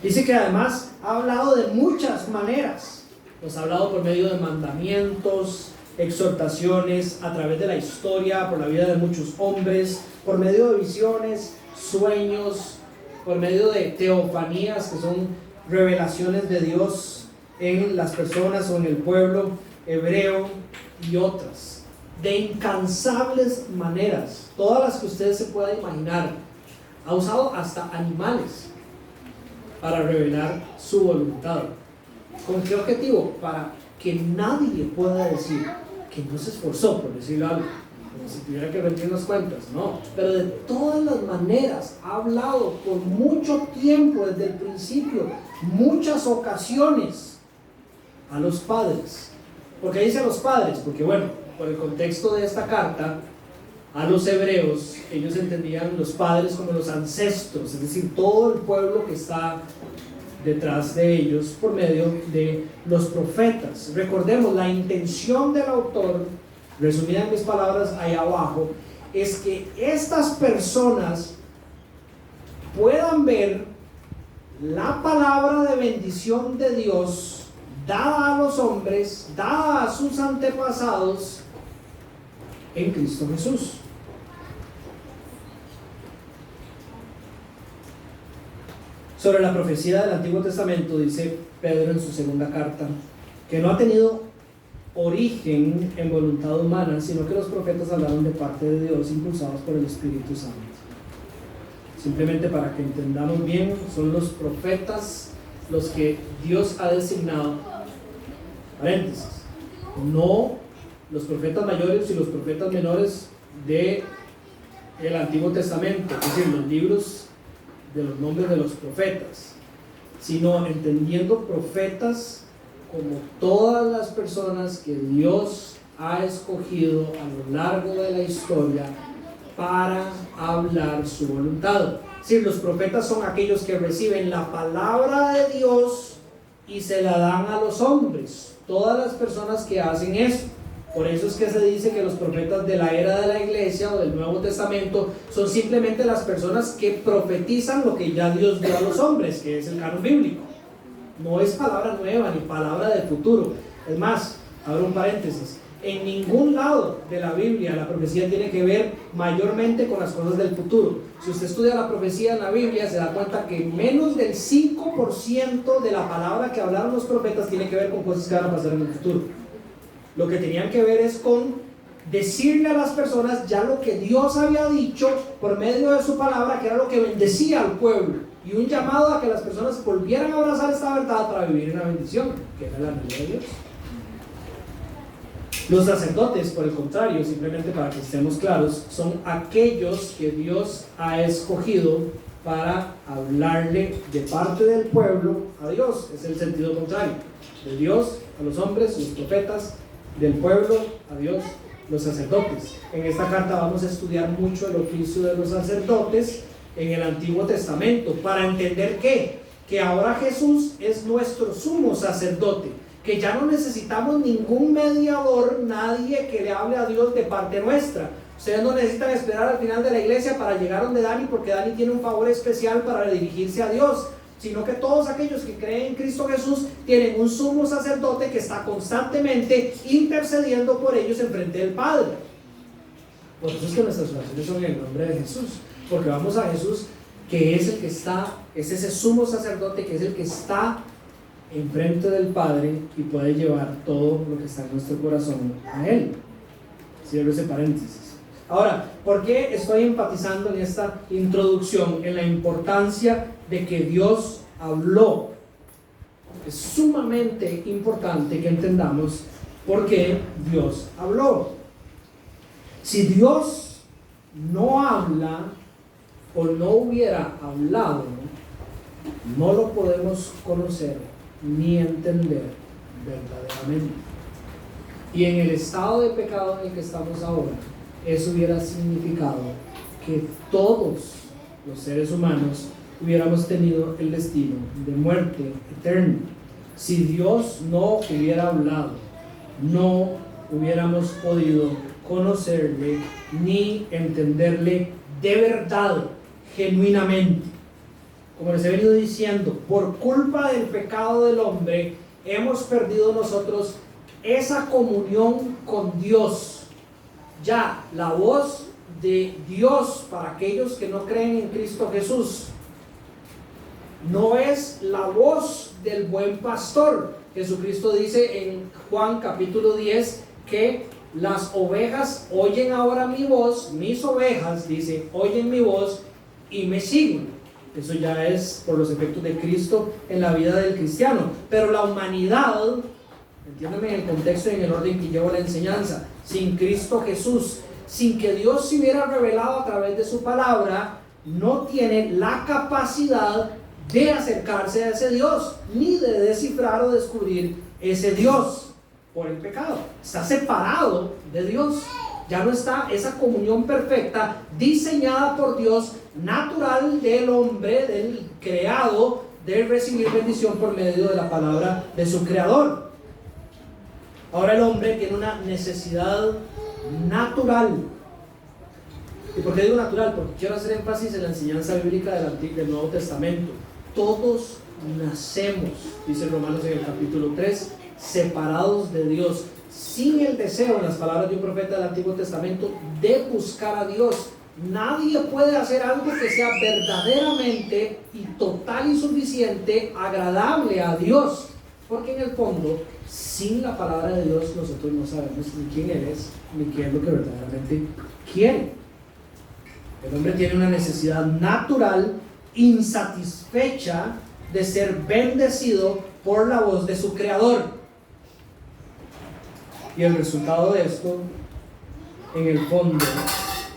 Dice que además ha hablado de muchas maneras. Nos ha hablado por medio de mandamientos, exhortaciones, a través de la historia, por la vida de muchos hombres, por medio de visiones, sueños, por medio de teofanías, que son revelaciones de Dios en las personas o en el pueblo hebreo, y otras, de incansables maneras, todas las que ustedes se puedan imaginar. Ha usado hasta animales para revelar su voluntad. ¿Con qué objetivo? Para que nadie pueda decir que no se esforzó, por decirlo algo, como si tuviera que rendir las cuentas. No, pero de todas las maneras ha hablado por mucho tiempo, desde el principio, muchas ocasiones, a los padres. ¿Por qué dice a los padres? Porque bueno, por el contexto de esta carta a los hebreos, ellos entendían los padres como los ancestros, es decir, todo el pueblo que está detrás de ellos por medio de los profetas. Recordemos, la intención del autor, resumida en mis palabras ahí abajo, es que estas personas puedan ver la palabra de bendición de Dios dada a los hombres, dada a sus antepasados en Cristo Jesús. Sobre la profecía del Antiguo Testamento dice Pedro en su segunda carta que no ha tenido origen en voluntad humana, sino que los profetas hablaron de parte de Dios, impulsados por el Espíritu Santo. Simplemente para que entendamos bien, son los profetas los que Dios ha designado, paréntesis, no los profetas mayores y los profetas menores del Antiguo Testamento, es decir, los libros de los nombres de los profetas, sino entendiendo profetas como todas las personas que Dios ha escogido a lo largo de la historia para hablar su voluntad. Sí, los profetas son aquellos que reciben la palabra de Dios y se la dan a los hombres, todas las personas que hacen eso. Por eso es que se dice que los profetas de la era de la iglesia o del Nuevo Testamento son simplemente las personas que profetizan lo que ya Dios dio a los hombres, que es el canon bíblico. No es palabra nueva ni palabra de futuro. Es más, abro un paréntesis, en ningún lado de la Biblia la profecía tiene que ver mayormente con las cosas del futuro. Si usted estudia la profecía en la Biblia, se da cuenta que menos del 5% de la palabra que hablaron los profetas tiene que ver con cosas que van a pasar en el futuro. Lo que tenían que ver es con decirle a las personas ya lo que Dios había dicho por medio de su palabra, que era lo que bendecía al pueblo, y un llamado a que las personas volvieran a abrazar esta verdad para vivir en la bendición, que era la vida de Dios. Los sacerdotes, por el contrario, simplemente para que estemos claros, son aquellos que Dios ha escogido para hablarle de parte del pueblo a Dios. Es el sentido contrario. De Dios a los hombres, los profetas, del pueblo a Dios, los sacerdotes. En esta carta vamos a estudiar mucho el oficio de los sacerdotes en el Antiguo Testamento, para entender que ahora Jesús es nuestro sumo sacerdote, que ya no necesitamos ningún mediador, nadie que le hable a Dios de parte nuestra. Ustedes no necesitan esperar al final de la iglesia para llegar donde Dani, porque Dani tiene un favor especial para dirigirse a Dios, sino que todos aquellos que creen en Cristo Jesús tienen un sumo sacerdote que está constantemente intercediendo por ellos en frente del Padre. Por eso es que nuestras oraciones son en el nombre de Jesús, porque vamos a Jesús, que es el que está, es ese sumo sacerdote que es el que está enfrente del Padre y puede llevar todo lo que está en nuestro corazón a Él. Cierro ese paréntesis. Ahora, ¿por qué estoy enfatizando en esta introducción en la importancia de que Dios habló? Es sumamente importante que entendamos por qué Dios habló. Si Dios no habla o no hubiera hablado, no lo podemos conocer ni entender verdaderamente. Y en el estado de pecado en el que estamos ahora, eso hubiera significado que todos los seres humanos hubiéramos tenido el destino de muerte eterna. Si Dios no hubiera hablado, no hubiéramos podido conocerle ni entenderle de verdad, genuinamente. Como les he venido diciendo, por culpa del pecado del hombre, hemos perdido nosotros esa comunión con Dios. Ya la voz de Dios para aquellos que no creen en Cristo Jesús no es la voz del buen pastor. Jesucristo dice en Juan capítulo 10 que las ovejas oyen ahora mi voz, mis ovejas, dice, oyen mi voz y me siguen. Eso ya es por los efectos de Cristo en la vida del cristiano. Pero la humanidad, entiéndeme en el contexto y en el orden que llevo la enseñanza, sin Cristo Jesús, sin que Dios se hubiera revelado a través de su palabra, no tiene la capacidad de acercarse a ese Dios, ni de descifrar o descubrir ese Dios por el pecado. Está separado de Dios. Ya no está esa comunión perfecta diseñada por Dios, natural del hombre, del creado, de recibir bendición por medio de la palabra de su creador. Ahora el hombre tiene una necesidad natural. ¿Y por qué digo natural? Porque quiero hacer énfasis en la enseñanza bíblica del Nuevo Testamento. Todos nacemos, dice Romanos en el capítulo 3, separados de Dios, sin el deseo, en las palabras de un profeta del Antiguo Testamento, de buscar a Dios. Nadie puede hacer algo que sea verdaderamente y total y suficiente agradable a Dios, porque en el fondo, sin la palabra de Dios, nosotros no sabemos ni quién Él es, ni qué es lo que verdaderamente quiere. El hombre tiene una necesidad natural, insatisfecha, de ser bendecido por la voz de su creador. Y el resultado de esto, en el fondo,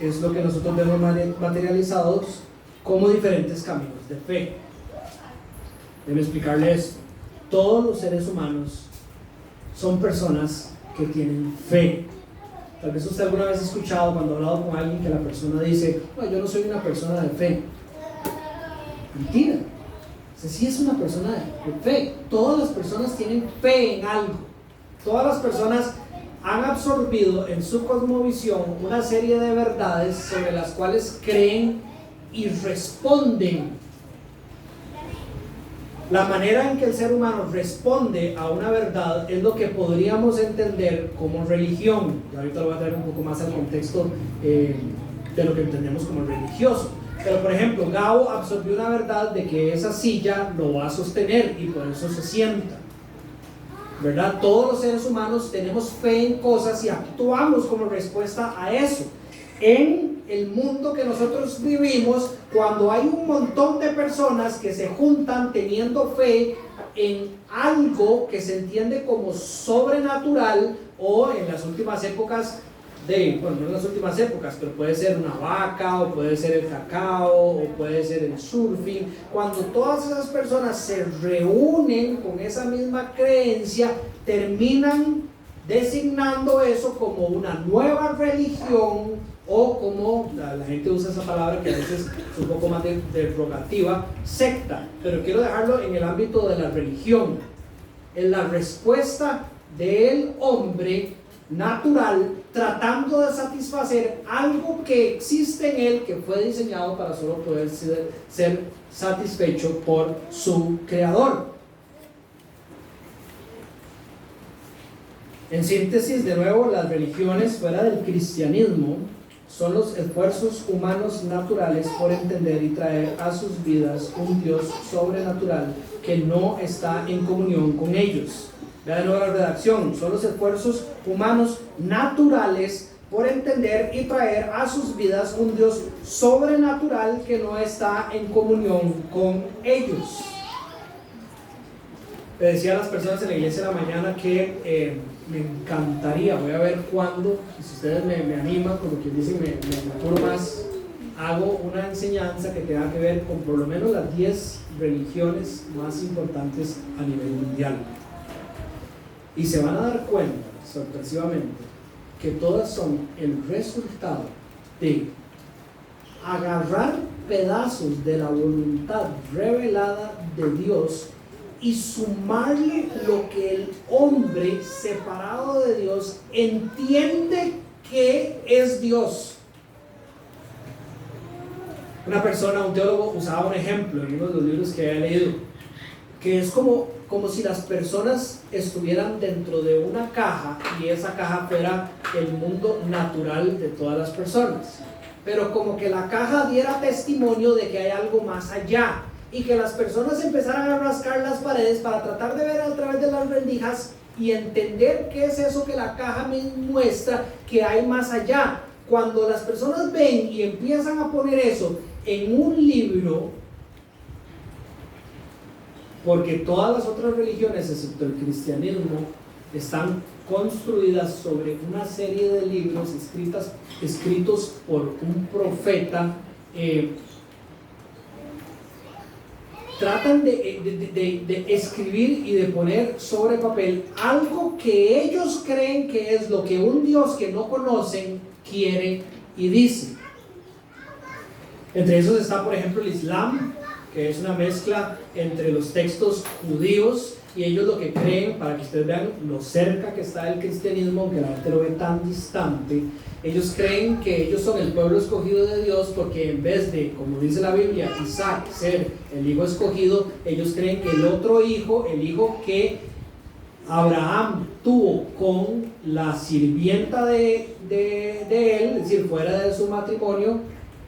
es lo que nosotros vemos materializados como diferentes caminos de fe. Déjeme explicarle esto. Todos los seres humanos son personas que tienen fe. Tal vez usted alguna vez ha escuchado cuando ha hablado con alguien que la persona dice: no, yo no soy una persona de fe. Mentira. O sea, sí es una persona de fe. Todas las personas tienen fe en algo. Todas las personas han absorbido en su cosmovisión una serie de verdades sobre las cuales creen y responden. La manera en que el ser humano responde a una verdad es lo que podríamos entender como religión. Y ahorita lo voy a traer un poco más al contexto de lo que entendemos como religioso. Pero por ejemplo, Gabo absorbió una verdad de que esa silla lo va a sostener y por eso se sienta, ¿verdad? Todos los seres humanos tenemos fe en cosas y actuamos como respuesta a eso. En el mundo que nosotros vivimos, cuando hay un montón de personas que se juntan teniendo fe en algo que se entiende como sobrenatural, o en las últimas épocas bueno, no en las últimas épocas, pero puede ser una vaca, o puede ser el cacao, o puede ser el surfing. Cuando todas esas personas se reúnen con esa misma creencia, terminan designando eso como una nueva religión, o como la gente usa esa palabra que a veces es un poco más derogativa, secta. Pero quiero dejarlo en el ámbito de la religión. Es la respuesta del hombre natural tratando de satisfacer algo que existe en él, que fue diseñado para solo poder ser satisfecho por su creador. En síntesis, de nuevo, las religiones fuera del cristianismo son los esfuerzos humanos naturales por entender y traer a sus vidas un Dios sobrenatural que no está en comunión con ellos. Vea de nuevo la redacción: son los esfuerzos humanos naturales por entender y traer a sus vidas un Dios sobrenatural que no está en comunión con ellos. Le decía a las personas en la iglesia de la mañana que me encantaría, voy a ver cuándo, si ustedes me animan, como quien dice, me apuro más, hago una enseñanza que tenga que ver con por lo menos las 10 religiones más importantes a nivel mundial. Y se van a dar cuenta, sorpresivamente, que todas son el resultado de agarrar pedazos de la voluntad revelada de Dios y sumarle lo que el hombre separado de Dios entiende que es Dios. Una persona, un teólogo, usaba un ejemplo en uno de los libros que he leído, que es como si las personas estuvieran dentro de una caja y esa caja fuera el mundo natural de todas las personas, pero como que la caja diera testimonio de que hay algo más allá, y que las personas empezaran a rascar las paredes para tratar de ver a través de las rendijas y entender qué es eso que la caja me muestra que hay más allá. Cuando las personas ven y empiezan a poner eso en un libro, porque todas las otras religiones, excepto el cristianismo, están construidas sobre una serie de libros escritos por un profeta, tratan de escribir y de poner sobre papel algo que ellos creen que es lo que un Dios que no conocen quiere y dice. Entre esos está, por ejemplo, el Islam, que es una mezcla entre los textos judíos, y ellos lo que creen, para que ustedes vean lo cerca que está el cristianismo, aunque la gente lo ve tan distante, ellos creen que ellos son el pueblo escogido de Dios, porque en vez de, como dice la Biblia, Isaac ser el hijo escogido, ellos creen que el otro hijo, el hijo que Abraham tuvo con la sirvienta de él, es decir, fuera de su matrimonio,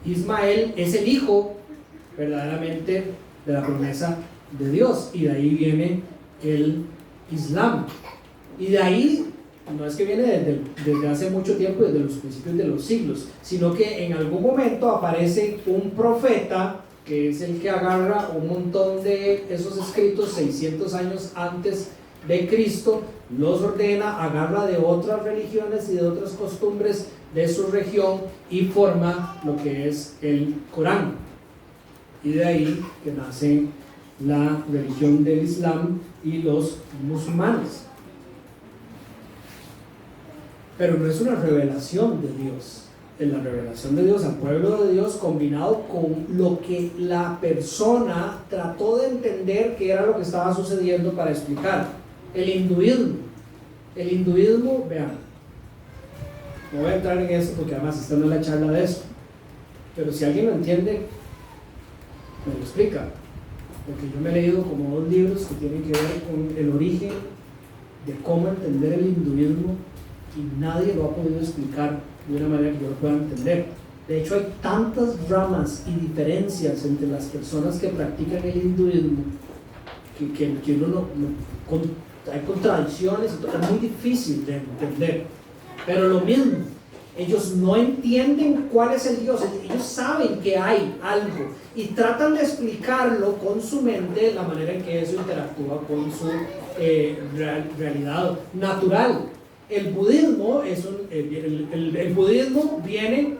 Ismael, es el hijo verdaderamente de la promesa de Dios, y de ahí viene el Islam. Y de ahí no es que viene desde hace mucho tiempo, desde los principios de los siglos, sino que en algún momento aparece un profeta que es el que agarra un montón de esos escritos 600 años antes de Cristo, los ordena, agarra de otras religiones y de otras costumbres de su región y forma lo que es el Corán. Y de ahí que nace la religión del Islam y los musulmanes. Pero no es una revelación de Dios, es la revelación de Dios al pueblo de Dios combinado con lo que la persona trató de entender que era lo que estaba sucediendo para explicar. El hinduismo, vean, no voy a entrar en eso porque además esta no es la charla de eso, pero si alguien lo entiende, me lo explica, porque yo me he leído como 2 libros que tienen que ver con el origen de cómo entender el hinduismo, y nadie lo ha podido explicar de una manera que yo lo pueda entender. De hecho, hay tantas ramas y diferencias entre las personas que practican el hinduismo que uno hay contradicciones, es muy difícil de entender. Pero lo mismo, ellos no entienden cuál es el Dios, ellos saben que hay algo y tratan de explicarlo con su mente, la manera en que eso interactúa con su realidad natural. el budismo el budismo viene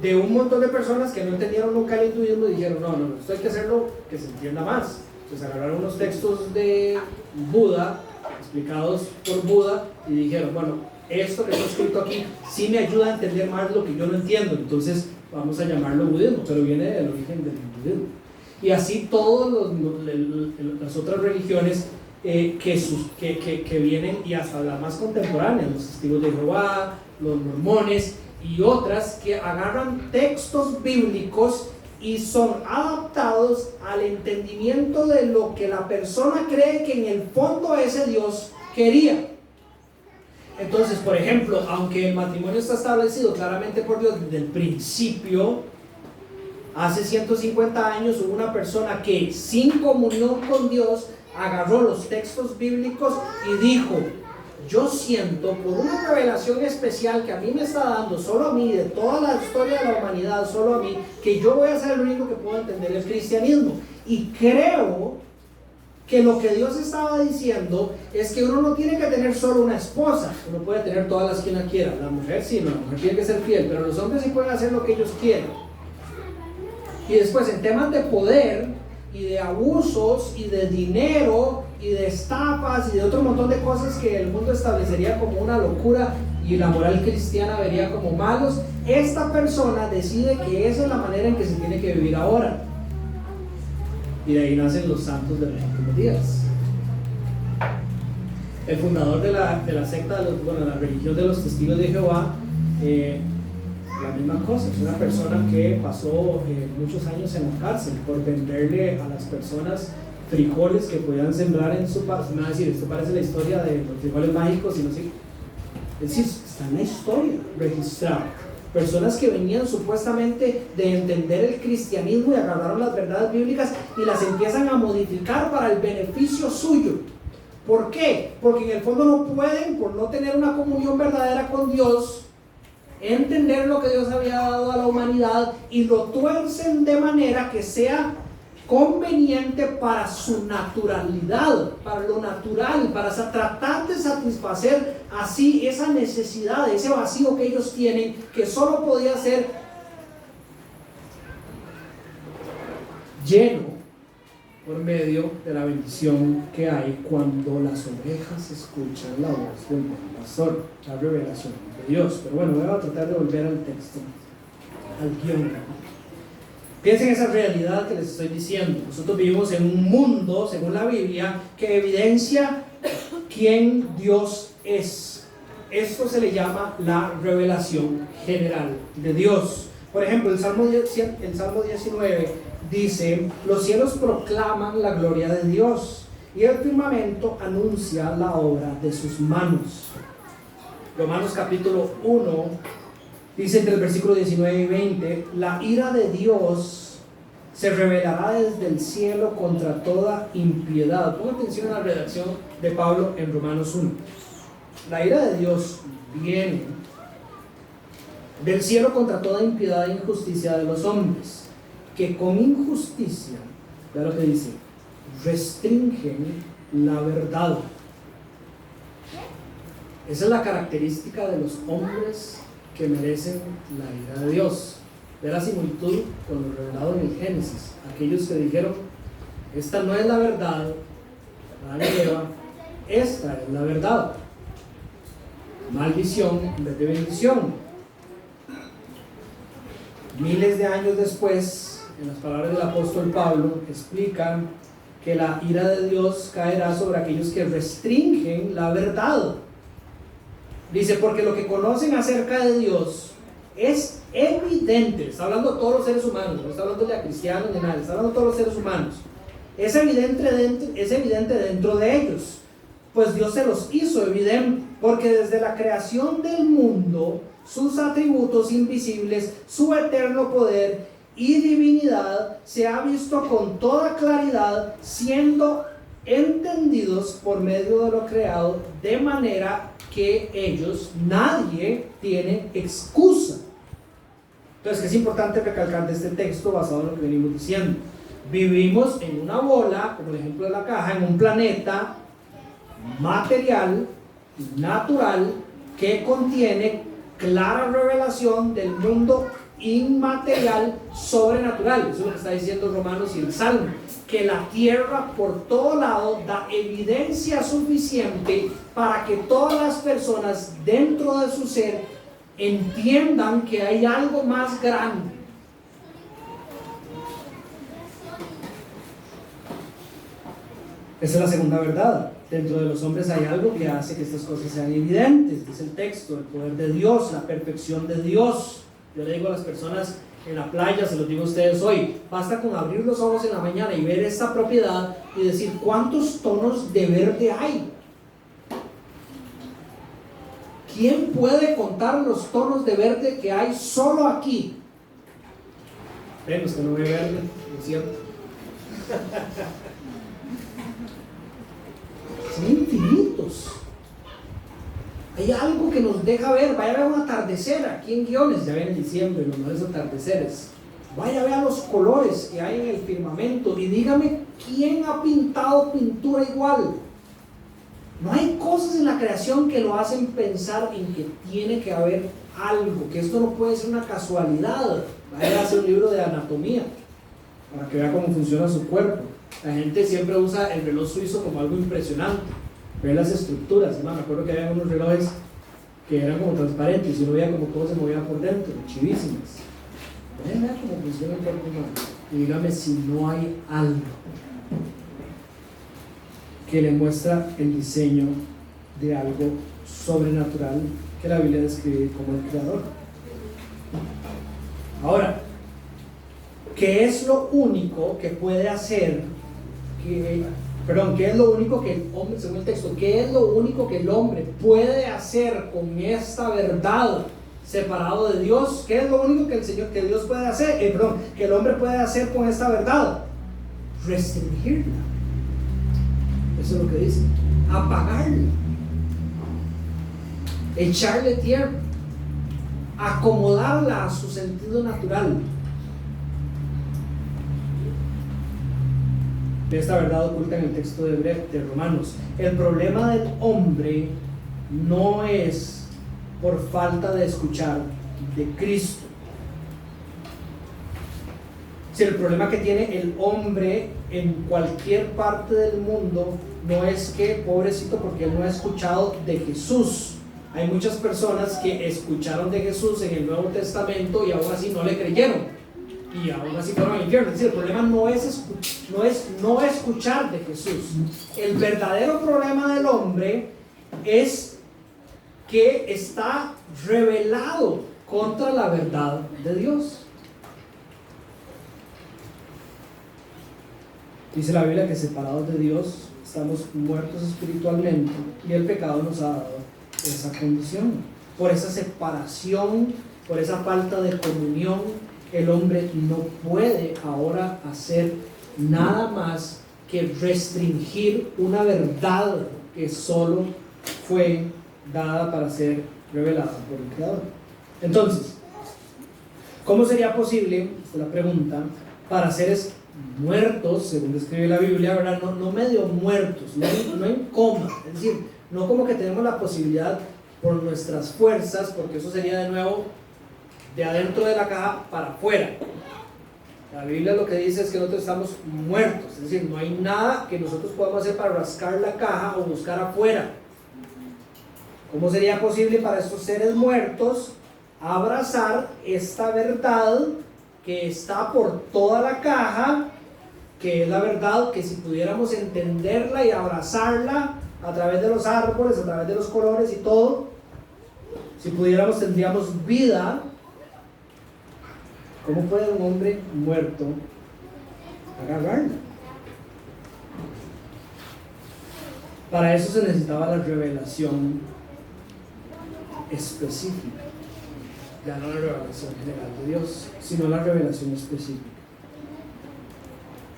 de un montón de personas que no entendieron nunca el hinduismo y dijeron, no, esto hay que hacerlo que se entienda más. Entonces agarraron unos textos de Buda, explicados por Buda, y dijeron, bueno, esto que está escrito aquí sí me ayuda a entender más lo que yo no entiendo, entonces vamos a llamarlo budismo, pero viene del origen del budismo. Y así todas las otras religiones que vienen, y hasta las más contemporáneas, los testigos de Jehová, los mormones y otras, que agarran textos bíblicos y son adaptados al entendimiento de lo que la persona cree que en el fondo ese Dios quería. Entonces, por ejemplo, aunque el matrimonio está establecido claramente por Dios desde el principio, hace 150 años hubo una persona que sin comunión con Dios agarró los textos bíblicos y dijo, yo siento por una revelación especial que a mí me está dando, solo a mí, de toda la historia de la humanidad, solo a mí, que yo voy a ser el único que puedo entender el cristianismo. Y creo que lo que Dios estaba diciendo es que uno no tiene que tener solo una esposa, uno puede tener todas las que uno quiera. La mujer sí, la mujer tiene que ser fiel, pero los hombres sí pueden hacer lo que ellos quieran. Y después, en temas de poder y de abusos y de dinero y de estafas y de otro montón de cosas que el mundo establecería como una locura y la moral cristiana vería como malos, esta persona decide que esa es la manera en que se tiene que vivir ahora. Y de ahí nacen los santos de los últimos días. El fundador de la secta, la religión de los testigos de Jehová, la misma cosa, es una persona que pasó muchos años en la cárcel por venderle a las personas frijoles que podían sembrar en su país. Me va a decir, esto parece la historia de los frijoles mágicos y no sé. Es decir, está en la historia registrada. Personas que venían supuestamente de entender el cristianismo y agarraron las verdades bíblicas y las empiezan a modificar para el beneficio suyo. ¿Por qué? Porque en el fondo no pueden, por no tener una comunión verdadera con Dios, entender lo que Dios había dado a la humanidad, y lo tuercen de manera que sea conveniente para su naturalidad, para lo natural, para tratar de satisfacer así esa necesidad, ese vacío que ellos tienen, que solo podía ser lleno por medio de la bendición que hay cuando las ovejas escuchan la voz del buen pastor, la revelación de Dios. Pero bueno, voy a tratar de volver al texto, al guión. Piensen en esa realidad que les estoy diciendo. Nosotros vivimos en un mundo, según la Biblia, que evidencia quién Dios es. Esto se le llama la revelación general de Dios. Por ejemplo, el Salmo 19 dice, los cielos proclaman la gloria de Dios y el firmamento anuncia la obra de sus manos. Romanos capítulo 1 dice entre el versículo 19 y 20, la ira de Dios se revelará desde el cielo contra toda impiedad. Ponga atención a la redacción de Pablo en Romanos 1. La ira de Dios viene del cielo contra toda impiedad e injusticia de los hombres, que con injusticia, vea lo que dice, restringen la verdad. Esa es la característica de los hombres que merecen la ira de Dios. Ve la similitud con lo revelado en el Génesis. Aquellos que dijeron, esta no es la verdad, Adán y Eva, esta es la verdad. Maldición en vez de bendición. Miles de años después, en las palabras del apóstol Pablo, explican que la ira de Dios caerá sobre aquellos que restringen la verdad. Dice, porque lo que conocen acerca de Dios es evidente. Está hablando de todos los seres humanos, no está hablando de cristianos ni nada, está hablando de todos los seres humanos. Es evidente dentro de ellos, pues Dios se los hizo evidente, porque desde la creación del mundo, sus atributos invisibles, su eterno poder y divinidad se ha visto con toda claridad, siendo entendidos por medio de lo creado, de manera que nadie tiene excusa. Entonces, que es importante recalcar de este texto basado en lo que venimos diciendo. Vivimos en una bola, como el ejemplo de la caja, en un planeta material, natural, que contiene clara revelación del mundo inmaterial sobrenatural. Eso es lo que está diciendo Romanos y el Salmo, que la tierra por todo lado da evidencia suficiente para que todas las personas dentro de su ser entiendan que hay algo más grande. Esa es la segunda verdad. Dentro de los hombres hay algo que hace que estas cosas sean evidentes. Dice el texto: el poder de Dios, la perfección de Dios. Yo le digo a las personas en la playa, se los digo a ustedes hoy, basta con abrir los ojos en la mañana y ver esta propiedad y decir cuántos tonos de verde hay. ¿Quién puede contar los tonos de verde que hay solo aquí? Ven, usted no ve verde, ¿no es cierto? Son infinitos. Hay algo que nos deja ver. Vaya a ver un atardecer aquí en Guiones, ya ven en diciembre los mejores atardeceres. Vaya a ver los colores que hay en el firmamento y dígame quién ha pintado pintura igual. No hay cosas en la creación que lo hacen pensar en que tiene que haber algo, que esto no puede ser una casualidad. Vaya a hacer un libro de anatomía para que vea cómo funciona su cuerpo. La gente siempre usa el reloj suizo como algo impresionante, ver las estructuras. Me acuerdo que había unos relojes que eran como transparentes y uno veía como todo se movía por dentro, chivísimas. Vea cómo funciona el cuerpo humano y dígame si no hay algo que le muestra el diseño de algo sobrenatural que la Biblia describe como el Creador. Ahora, ¿qué es lo único que puede hacer? ¿Qué es lo único que el hombre, según el texto, qué es lo único que el hombre puede hacer con esta verdad separado de Dios? ¿Qué es lo único que que Dios puede hacer? Que el hombre puede hacer con esta verdad. Restringirla. Eso es lo que dice. Apagarla. Echarle tierra. Acomodarla a su sentido natural. Esta verdad oculta en el texto de Romanos. El problema del hombre no es por falta de escuchar de Cristo. Si el problema que tiene el hombre en cualquier parte del mundo no es que, pobrecito, porque él no ha escuchado de Jesús. Hay muchas personas que escucharon de Jesús en el Nuevo Testamento y aún así no le creyeron. Y aún así fueron al infierno. Es decir, el problema no es no escuchar de Jesús. El verdadero problema del hombre es que está rebelado contra la verdad de Dios. Dice la Biblia que separados de Dios estamos muertos espiritualmente y el pecado nos ha dado esa condición. Por esa separación, por esa falta de comunión, el hombre no puede ahora hacer nada más que restringir una verdad que solo fue dada para ser revelada por el Creador. Entonces, ¿cómo sería posible, esta es la pregunta, para seres muertos, según describe la Biblia, ¿verdad? No medio muertos, no en coma, es decir, no como que tenemos la posibilidad por nuestras fuerzas, porque eso sería de nuevo de adentro de la caja para afuera. La Biblia lo que dice es que nosotros estamos muertos, es decir, no hay nada que nosotros podamos hacer para rascar la caja o buscar afuera. ¿Cómo sería posible para estos seres muertos abrazar esta verdad que está por toda la caja, que es la verdad que si pudiéramos entenderla y abrazarla a través de los árboles, a través de los colores y todo, si pudiéramos tendríamos vida? ¿Cómo puede un hombre muerto agarrarla? Para eso se necesitaba la revelación específica, ya no la revelación general de Dios, sino la revelación específica.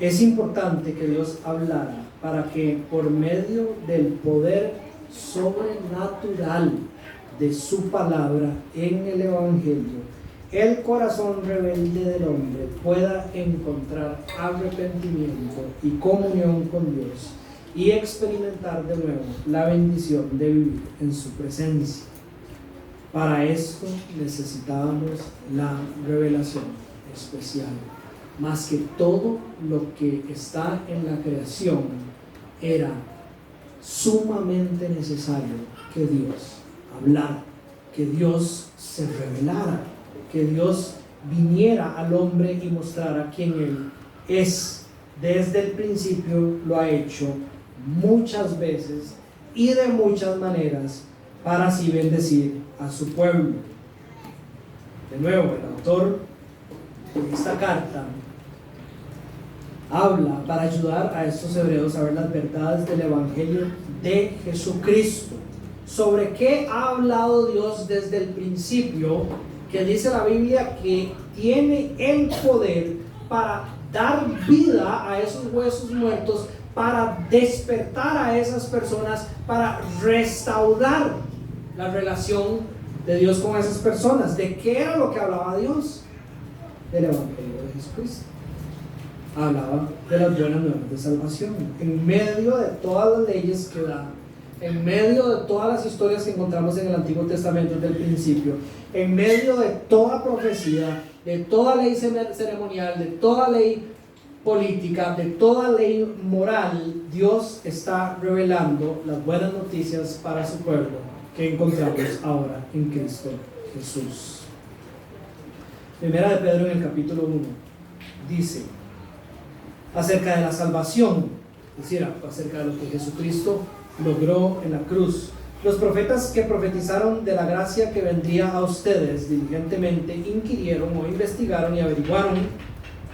Es importante que Dios hablara para que por medio del poder sobrenatural de su palabra en el Evangelio, el corazón rebelde del hombre pueda encontrar arrepentimiento y comunión con Dios y experimentar de nuevo la bendición de vivir en su presencia. Para esto necesitábamos la revelación especial. Más que todo lo que está en la creación, era sumamente necesario que Dios hablara, que Dios se revelara, que Dios viniera al hombre y mostrara quién Él es. Desde el principio lo ha hecho muchas veces y de muchas maneras para así bendecir a su pueblo. De nuevo, el autor de esta carta habla para ayudar a estos hebreos a ver las verdades del Evangelio de Jesucristo. ¿Sobre qué ha hablado Dios desde el principio? Que dice la Biblia que tiene el poder para dar vida a esos huesos muertos, para despertar a esas personas, para restaurar la relación de Dios con esas personas. ¿De qué era lo que hablaba Dios? Del Evangelio de Jesucristo. Hablaba de las buenas nuevas de salvación. En medio de todas las leyes que da, en medio de todas las historias que encontramos en el Antiguo Testamento desde el principio, en medio de toda profecía, de toda ley ceremonial, de toda ley política, de toda ley moral, Dios está revelando las buenas noticias para su pueblo que encontramos ahora en Cristo Jesús. Primera de Pedro en el capítulo 1 dice acerca de la salvación, es decir, acerca de lo que Jesucristo logró en la cruz. Los profetas que profetizaron de la gracia que vendría a ustedes diligentemente inquirieron o investigaron y averiguaron,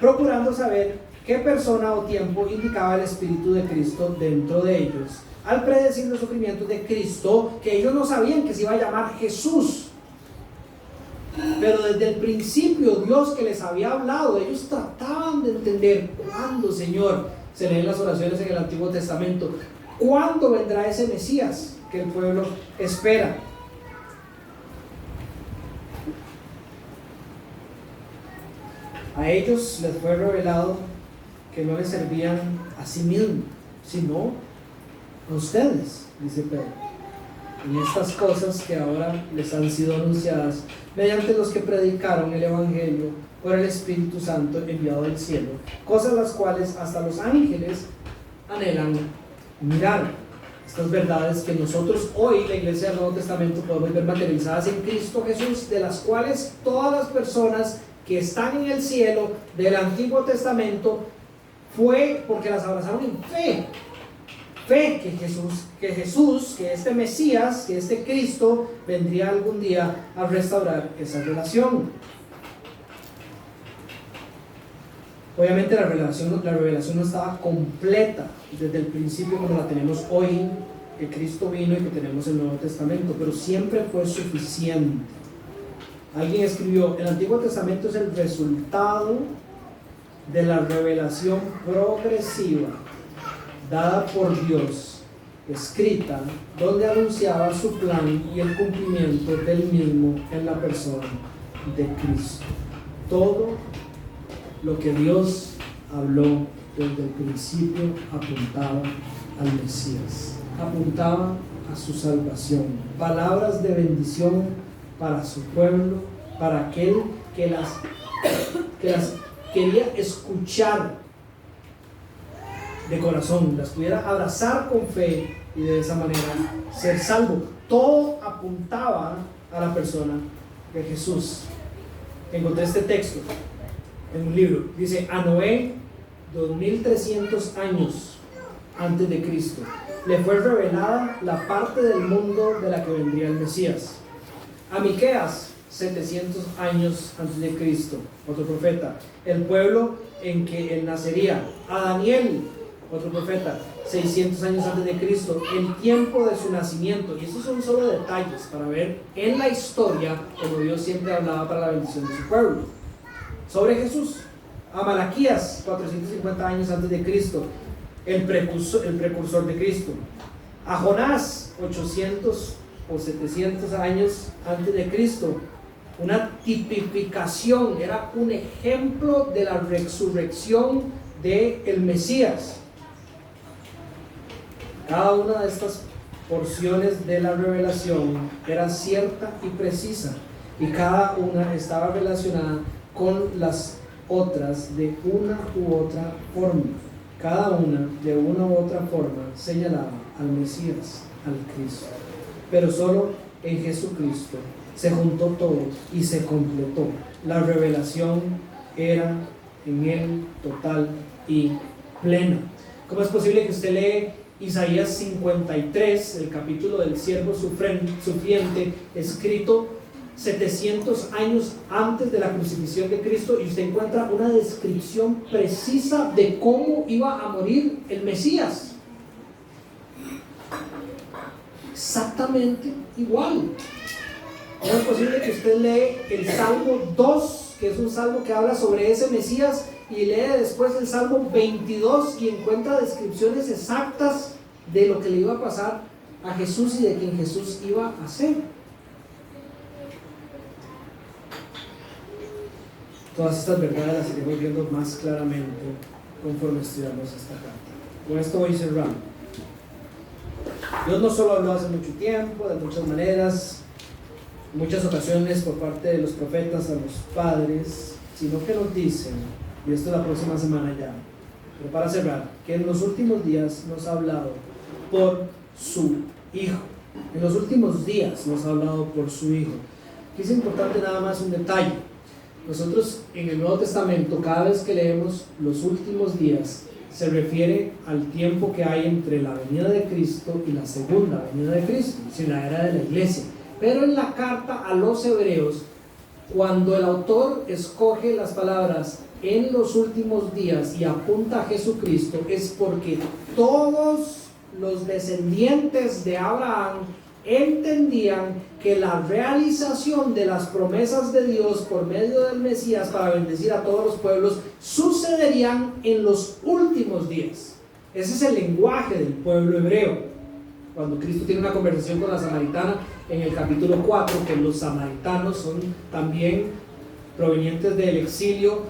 procurando saber qué persona o tiempo indicaba el Espíritu de Cristo dentro de ellos, al predecir los sufrimientos de Cristo, que ellos no sabían que se iba a llamar Jesús. Pero desde el principio Dios que les había hablado, ellos trataban de entender cuándo, Señor, se leen las oraciones en el Antiguo Testamento, cuándo vendrá ese Mesías que el pueblo espera. A ellos les fue revelado que no les servían a sí mismos, sino a ustedes, dice Pedro, en estas cosas que ahora les han sido anunciadas mediante los que predicaron el Evangelio por el Espíritu Santo enviado del cielo, cosas las cuales hasta los ángeles anhelan mirar. Estas verdades que nosotros hoy, la Iglesia del Nuevo Testamento, podemos ver materializadas en Cristo Jesús, de las cuales todas las personas que están en el cielo del Antiguo Testamento fue porque las abrazaron en fe. Fe que este Mesías, que este Cristo vendría algún día a restaurar esa relación. Obviamente la revelación no estaba completa desde el principio como la tenemos hoy, que Cristo vino y que tenemos el Nuevo Testamento, pero siempre fue suficiente. Alguien escribió: el Antiguo Testamento es el resultado de la revelación progresiva dada por Dios, escrita, donde anunciaba su plan y el cumplimiento del mismo en la persona de Cristo. Todo lo que Dios habló desde el principio apuntaba al Mesías, apuntaba a su salvación, palabras de bendición para su pueblo, para aquel que las quería escuchar de corazón, las pudiera abrazar con fe y de esa manera ser salvo. Todo apuntaba a la persona de Jesús. Encontré este texto en un libro, dice: a Noé, 2300 años antes de Cristo, le fue revelada la parte del mundo de la que vendría el Mesías. A Miqueas, 700 años antes de Cristo, otro profeta, el pueblo en que él nacería. A Daniel, otro profeta, 600 años antes de Cristo, el tiempo de su nacimiento. Y estos son solo detalles para ver en la historia como Dios siempre hablaba para la bendición de su pueblo. Sobre Jesús, a Malaquías, 450 años antes de Cristo, el precursor de Cristo. A Jonás, 800 o 700 años antes de Cristo, una tipificación, era un ejemplo de la resurrección del Mesías. Cada una de estas porciones de la revelación era cierta y precisa, y cada una estaba relacionada con las otras de una u otra forma. Cada una de una u otra forma señalaba al Mesías, al Cristo. Pero solo en Jesucristo se juntó todo y se completó. La revelación era en Él total y plena. ¿Cómo es posible que usted lee Isaías 53, el capítulo del siervo sufriente, escrito 700 años antes de la crucifixión de Cristo, y usted encuentra una descripción precisa de cómo iba a morir el Mesías? Exactamente igual. ¿Cómo es posible que usted lee el Salmo 2, que es un salmo que habla sobre ese Mesías, y lee después el Salmo 22 y encuentra descripciones exactas de lo que le iba a pasar a Jesús y de quien Jesús iba a ser? Todas estas verdades las iremos viendo más claramente conforme estudiamos esta carta. Con esto voy cerrando. Dios no solo habló hace mucho tiempo, de muchas maneras, en muchas ocasiones por parte de los profetas a los padres, sino que nos dicen, y esto es la próxima semana ya, pero para cerrar, que en los últimos días nos ha hablado por su Hijo. En los últimos días nos ha hablado por su Hijo. Aquí es importante nada más un detalle. Nosotros en el Nuevo Testamento, cada vez que leemos los últimos días, se refiere al tiempo que hay entre la venida de Cristo y la segunda venida de Cristo, es decir, la era de la iglesia. Pero en la carta a los Hebreos, cuando el autor escoge las palabras en los últimos días y apunta a Jesucristo, es porque todos los descendientes de Abraham entendían que la realización de las promesas de Dios por medio del Mesías para bendecir a todos los pueblos sucederían en los últimos días. Ese es el lenguaje del pueblo hebreo. Cuando Cristo tiene una conversación con la samaritana en el capítulo 4, que los samaritanos son también provenientes del exilio,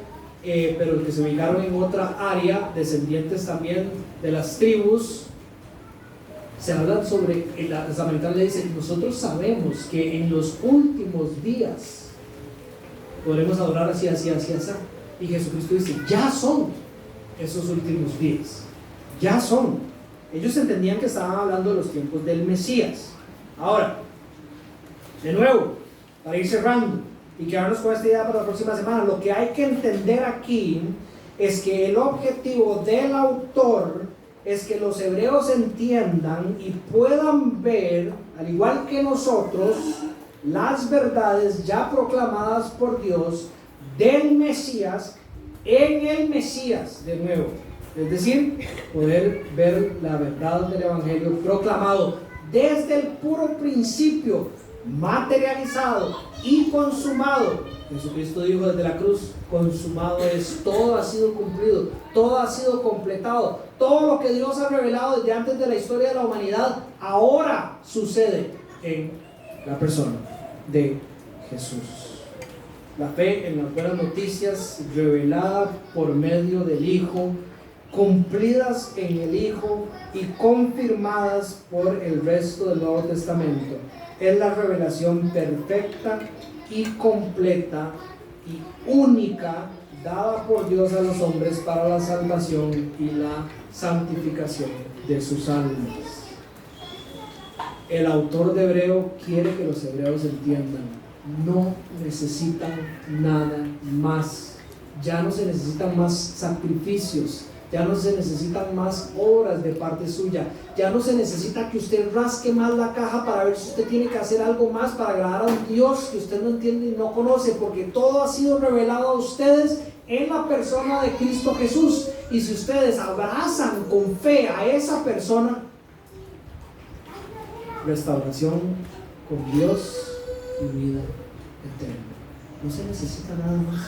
pero que se ubicaron en otra área, descendientes también de las tribus, se habla sobre, la samaritana le dice: nosotros sabemos que en los últimos días podremos adorar así. Y Jesucristo dice: ya son esos últimos días, ya son. Ellos entendían que estaban hablando de los tiempos del Mesías. Ahora, de nuevo, para ir cerrando y quedarnos con esta idea para la próxima semana, lo que hay que entender aquí es que el objetivo del autor es que los hebreos entiendan y puedan ver, al igual que nosotros, las verdades ya proclamadas por Dios del Mesías en el Mesías de nuevo. Es decir, poder ver la verdad del Evangelio proclamado desde el puro principio, materializado y consumado. Jesucristo dijo desde la cruz: consumado es, todo ha sido cumplido, todo ha sido completado, todo lo que Dios ha revelado desde antes de la historia de la humanidad ahora sucede en la persona de Jesús. La fe en las buenas noticias revelada por medio del Hijo, cumplidas en el Hijo y confirmadas por el resto del Nuevo Testamento, es la revelación perfecta y completa y única dada por Dios a los hombres para la salvación y la santificación de sus almas. El autor de Hebreo quiere que los hebreos entiendan: no necesitan nada más. Ya no se necesitan más sacrificios, ya no se necesitan más obras de parte suya, ya no se necesita que usted rasque más la caja para ver si usted tiene que hacer algo más para agradar a un Dios que usted no entiende y no conoce, porque todo ha sido revelado a ustedes en la persona de Cristo Jesús. Y si ustedes abrazan con fe a esa persona, restauración con Dios y vida eterna. No se necesita nada más.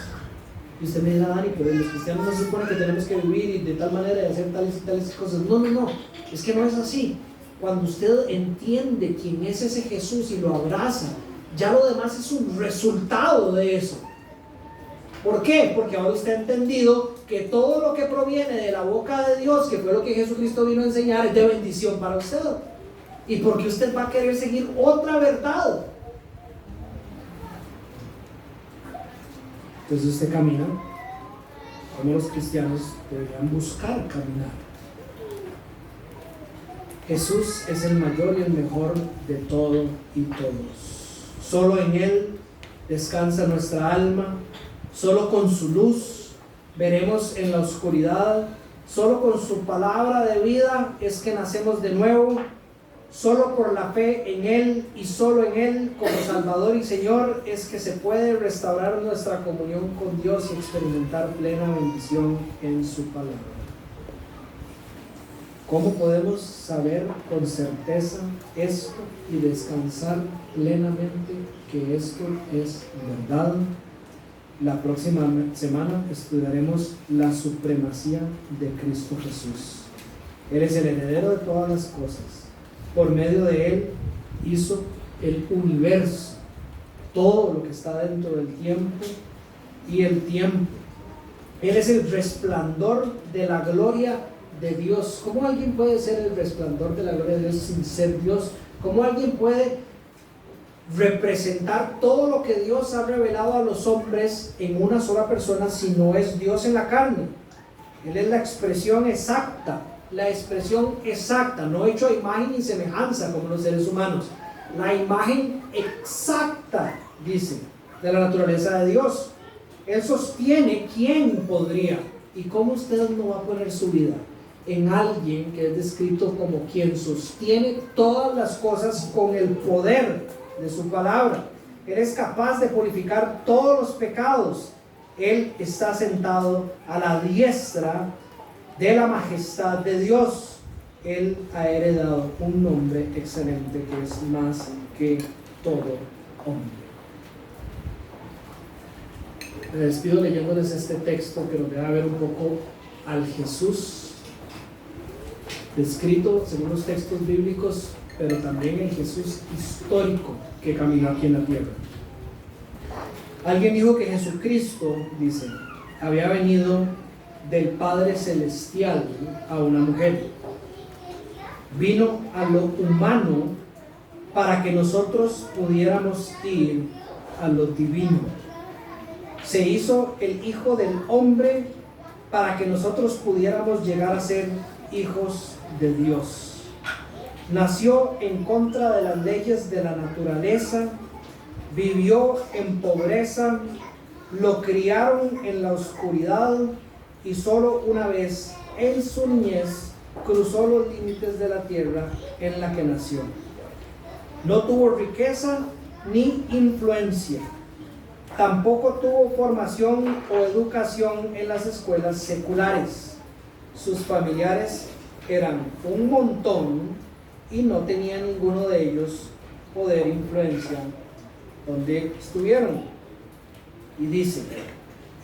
Y usted me dirá: Dani, pero los cristianos no se supone que tenemos que vivir de tal manera y hacer tales y tales cosas. No, es que no es así. Cuando usted entiende quién es ese Jesús y lo abraza, ya lo demás es un resultado de eso. ¿Por qué? Porque ahora usted ha entendido que todo lo que proviene de la boca de Dios, que fue lo que Jesucristo vino a enseñar, es de bendición para usted. ¿Y por qué usted va a querer seguir otra verdad? Entonces usted camina como los cristianos deberían buscar caminar. Jesús es el mayor y el mejor de todo y todos. Solo en Él descansa nuestra alma. Solo con su luz veremos en la oscuridad. Solo con su palabra de vida es que nacemos de nuevo. Solo por la fe en Él y solo en Él como Salvador y Señor es que se puede restaurar nuestra comunión con Dios y experimentar plena bendición en su palabra. ¿Cómo podemos saber con certeza esto y descansar plenamente que esto es verdad? La próxima semana estudiaremos la supremacía de Cristo Jesús. Él es el heredero de todas las cosas. Por medio de Él hizo el universo, todo lo que está dentro del tiempo y el tiempo. Él es el resplandor de la gloria de Dios. ¿Cómo alguien puede ser el resplandor de la gloria de Dios sin ser Dios? ¿Cómo alguien puede representar todo lo que Dios ha revelado a los hombres en una sola persona si no es Dios en la carne? Él es la expresión exacta. La expresión exacta, no hecho a imagen y semejanza como los seres humanos, la imagen exacta, dice, de la naturaleza de Dios. Él sostiene quién podría y cómo usted no va a poner su vida en alguien que es descrito como quien sostiene todas las cosas con el poder de su palabra. Él es capaz de purificar todos los pecados. Él está sentado a la diestra de la majestad de Dios. Él ha heredado un nombre excelente que es más que todo hombre. Me despido leyéndoles este texto que nos deja ver un poco al Jesús descrito según los textos bíblicos, pero también el Jesús histórico que caminó aquí en la tierra. Alguien dijo que Jesucristo, dice, había venido del Padre Celestial a una mujer. Vino a lo humano para que nosotros pudiéramos ir a lo divino. Se hizo el Hijo del Hombre para que nosotros pudiéramos llegar a ser hijos de Dios. Nació en contra de las leyes de la naturaleza, vivió en pobreza, lo criaron en la oscuridad y solo una vez en su niñez cruzó los límites de la tierra en la que nació. No tuvo riqueza ni influencia. Tampoco tuvo formación o educación en las escuelas seculares. Sus familiares eran un montón y no tenía ninguno de ellos poder e influencia donde estuvieron. Y dice,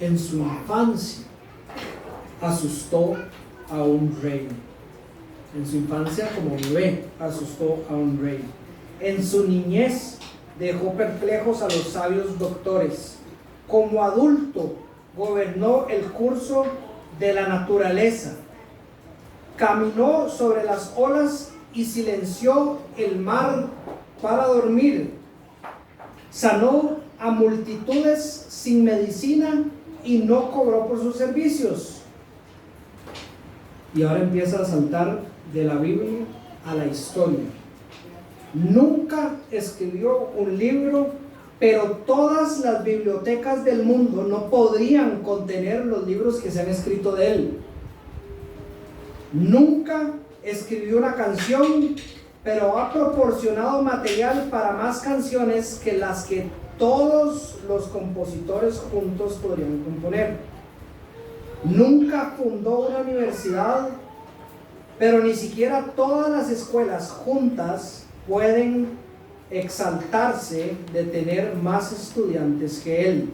en su infancia asustó a un rey. En su infancia como bebé asustó a un rey. En su niñez dejó perplejos a los sabios doctores. Como adulto gobernó el curso de la naturaleza. Caminó sobre las olas y silenció el mar para dormir. Sanó a multitudes sin medicina y no cobró por sus servicios. Y ahora empieza a saltar de la Biblia a la historia. Nunca escribió un libro, pero todas las bibliotecas del mundo no podrían contener los libros que se han escrito de él. Nunca escribió una canción, pero ha proporcionado material para más canciones que las que todos los compositores juntos podrían componer. Nunca fundó una universidad, pero ni siquiera todas las escuelas juntas pueden exaltarse de tener más estudiantes que él.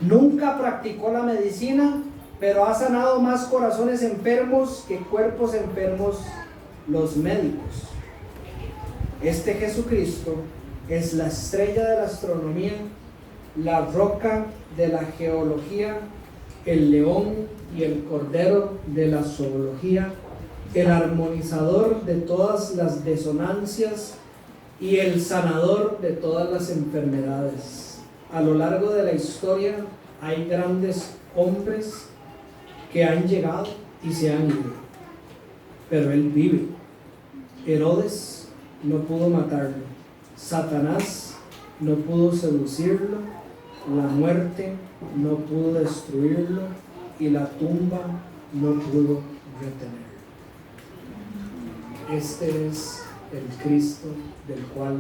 Nunca practicó la medicina, pero ha sanado más corazones enfermos que cuerpos enfermos los médicos. Este Jesucristo es la estrella de la astronomía, la roca de la geología, el león y el cordero de la zoología, el armonizador de todas las desonancias y el sanador de todas las enfermedades. A lo largo de la historia hay grandes hombres que han llegado y se han ido, pero Él vive. Herodes no pudo matarlo, Satanás no pudo seducirlo, la muerte no pudo destruirlo y la tumba no pudo retenerlo. Este es el Cristo del cual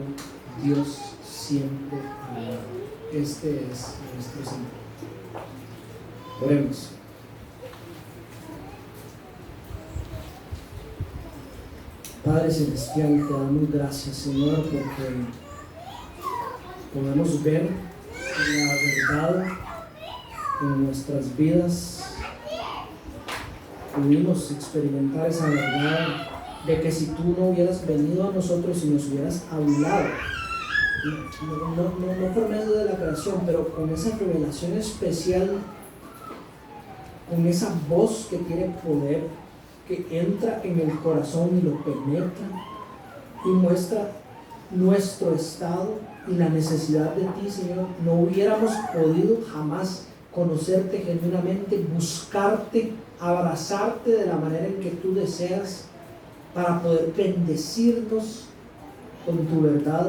Dios siempre ha hablado. Este es nuestro Señor. Oremos. Padre Celestial, te damos gracias, Señor, porque podemos ver la verdad en nuestras vidas. Pudimos experimentar esa verdad de que si tú no hubieras venido a nosotros y nos hubieras hablado, no por medio de la creación, pero con esa revelación especial, con esa voz que tiene poder, que entra en el corazón y lo penetra y muestra nuestro estado y la necesidad de ti, Señor, no hubiéramos podido jamás conocerte genuinamente, buscarte, abrazarte de la manera en que tú deseas, para poder bendecirnos con tu verdad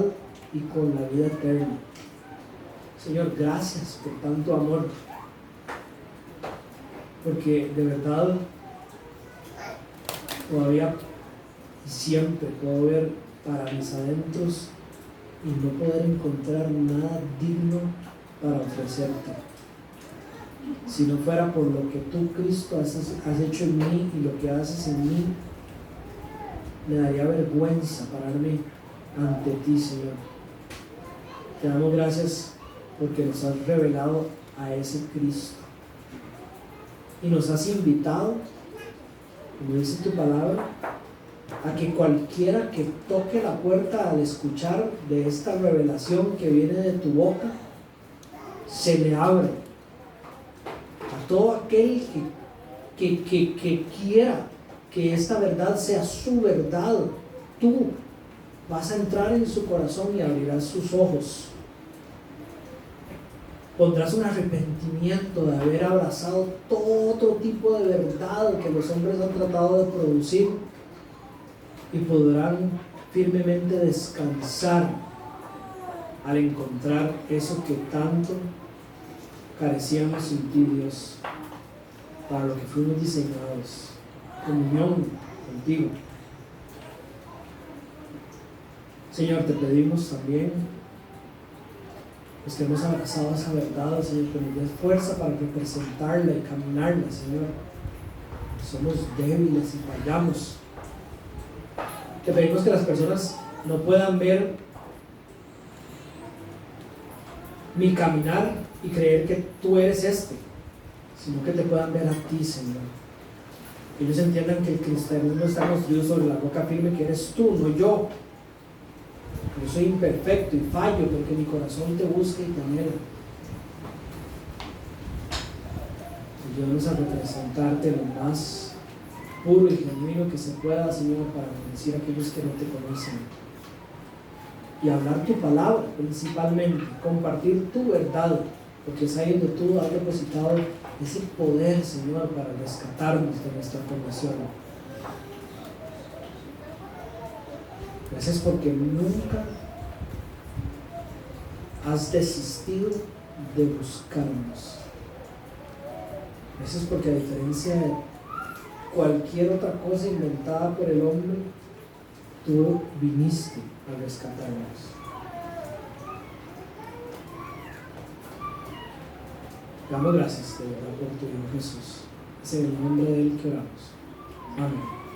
y con la vida eterna. Señor, gracias por tanto amor, porque de verdad todavía y siempre puedo ver para mis adentros y no poder encontrar nada digno para ofrecerte. Si no fuera por lo que tú, Cristo, has hecho en mí y lo que haces en mí, me daría vergüenza pararme ante ti, Señor. Te damos gracias porque nos has revelado a ese Cristo y nos has invitado, como dice tu palabra, a que cualquiera que toque la puerta al escuchar de esta revelación que viene de tu boca, se le abre. A todo aquel que quiera que esta verdad sea su verdad, tú vas a entrar en su corazón y abrirás sus ojos. Pondrás un arrepentimiento de haber abrazado todo otro tipo de verdad que los hombres han tratado de producir, y podrán firmemente descansar al encontrar eso que tanto carecíamos sin ti, Dios, para lo que fuimos diseñados: comunión contigo. Señor, te pedimos también que hemos abrazado esa verdad, Señor, que nos des fuerza para representarla y caminarla, Señor. Somos débiles y fallamos. Te pedimos que las personas no puedan ver mi caminar y creer que tú eres sino que te puedan ver a ti, Señor. Que ellos entiendan que el cristianismo está construido sobre la roca firme, que eres tú, no yo. Yo soy imperfecto y fallo, porque mi corazón te busca y te anhela. Ayúdanos a representarte lo más puro y genuino que se pueda, Señor, para bendecir a aquellos que no te conocen. Y hablar tu palabra principalmente, compartir tu verdad, porque es ahí donde tú has depositado ese poder, Señor, para rescatarnos de nuestra condición. Gracias porque nunca has desistido de buscarnos. Gracias porque, a diferencia de cualquier otra cosa inventada por el hombre, tú viniste a rescatarnos. Damos gracias de verdad por tu Hijo Jesús. Es en el nombre de Él que oramos. Amén.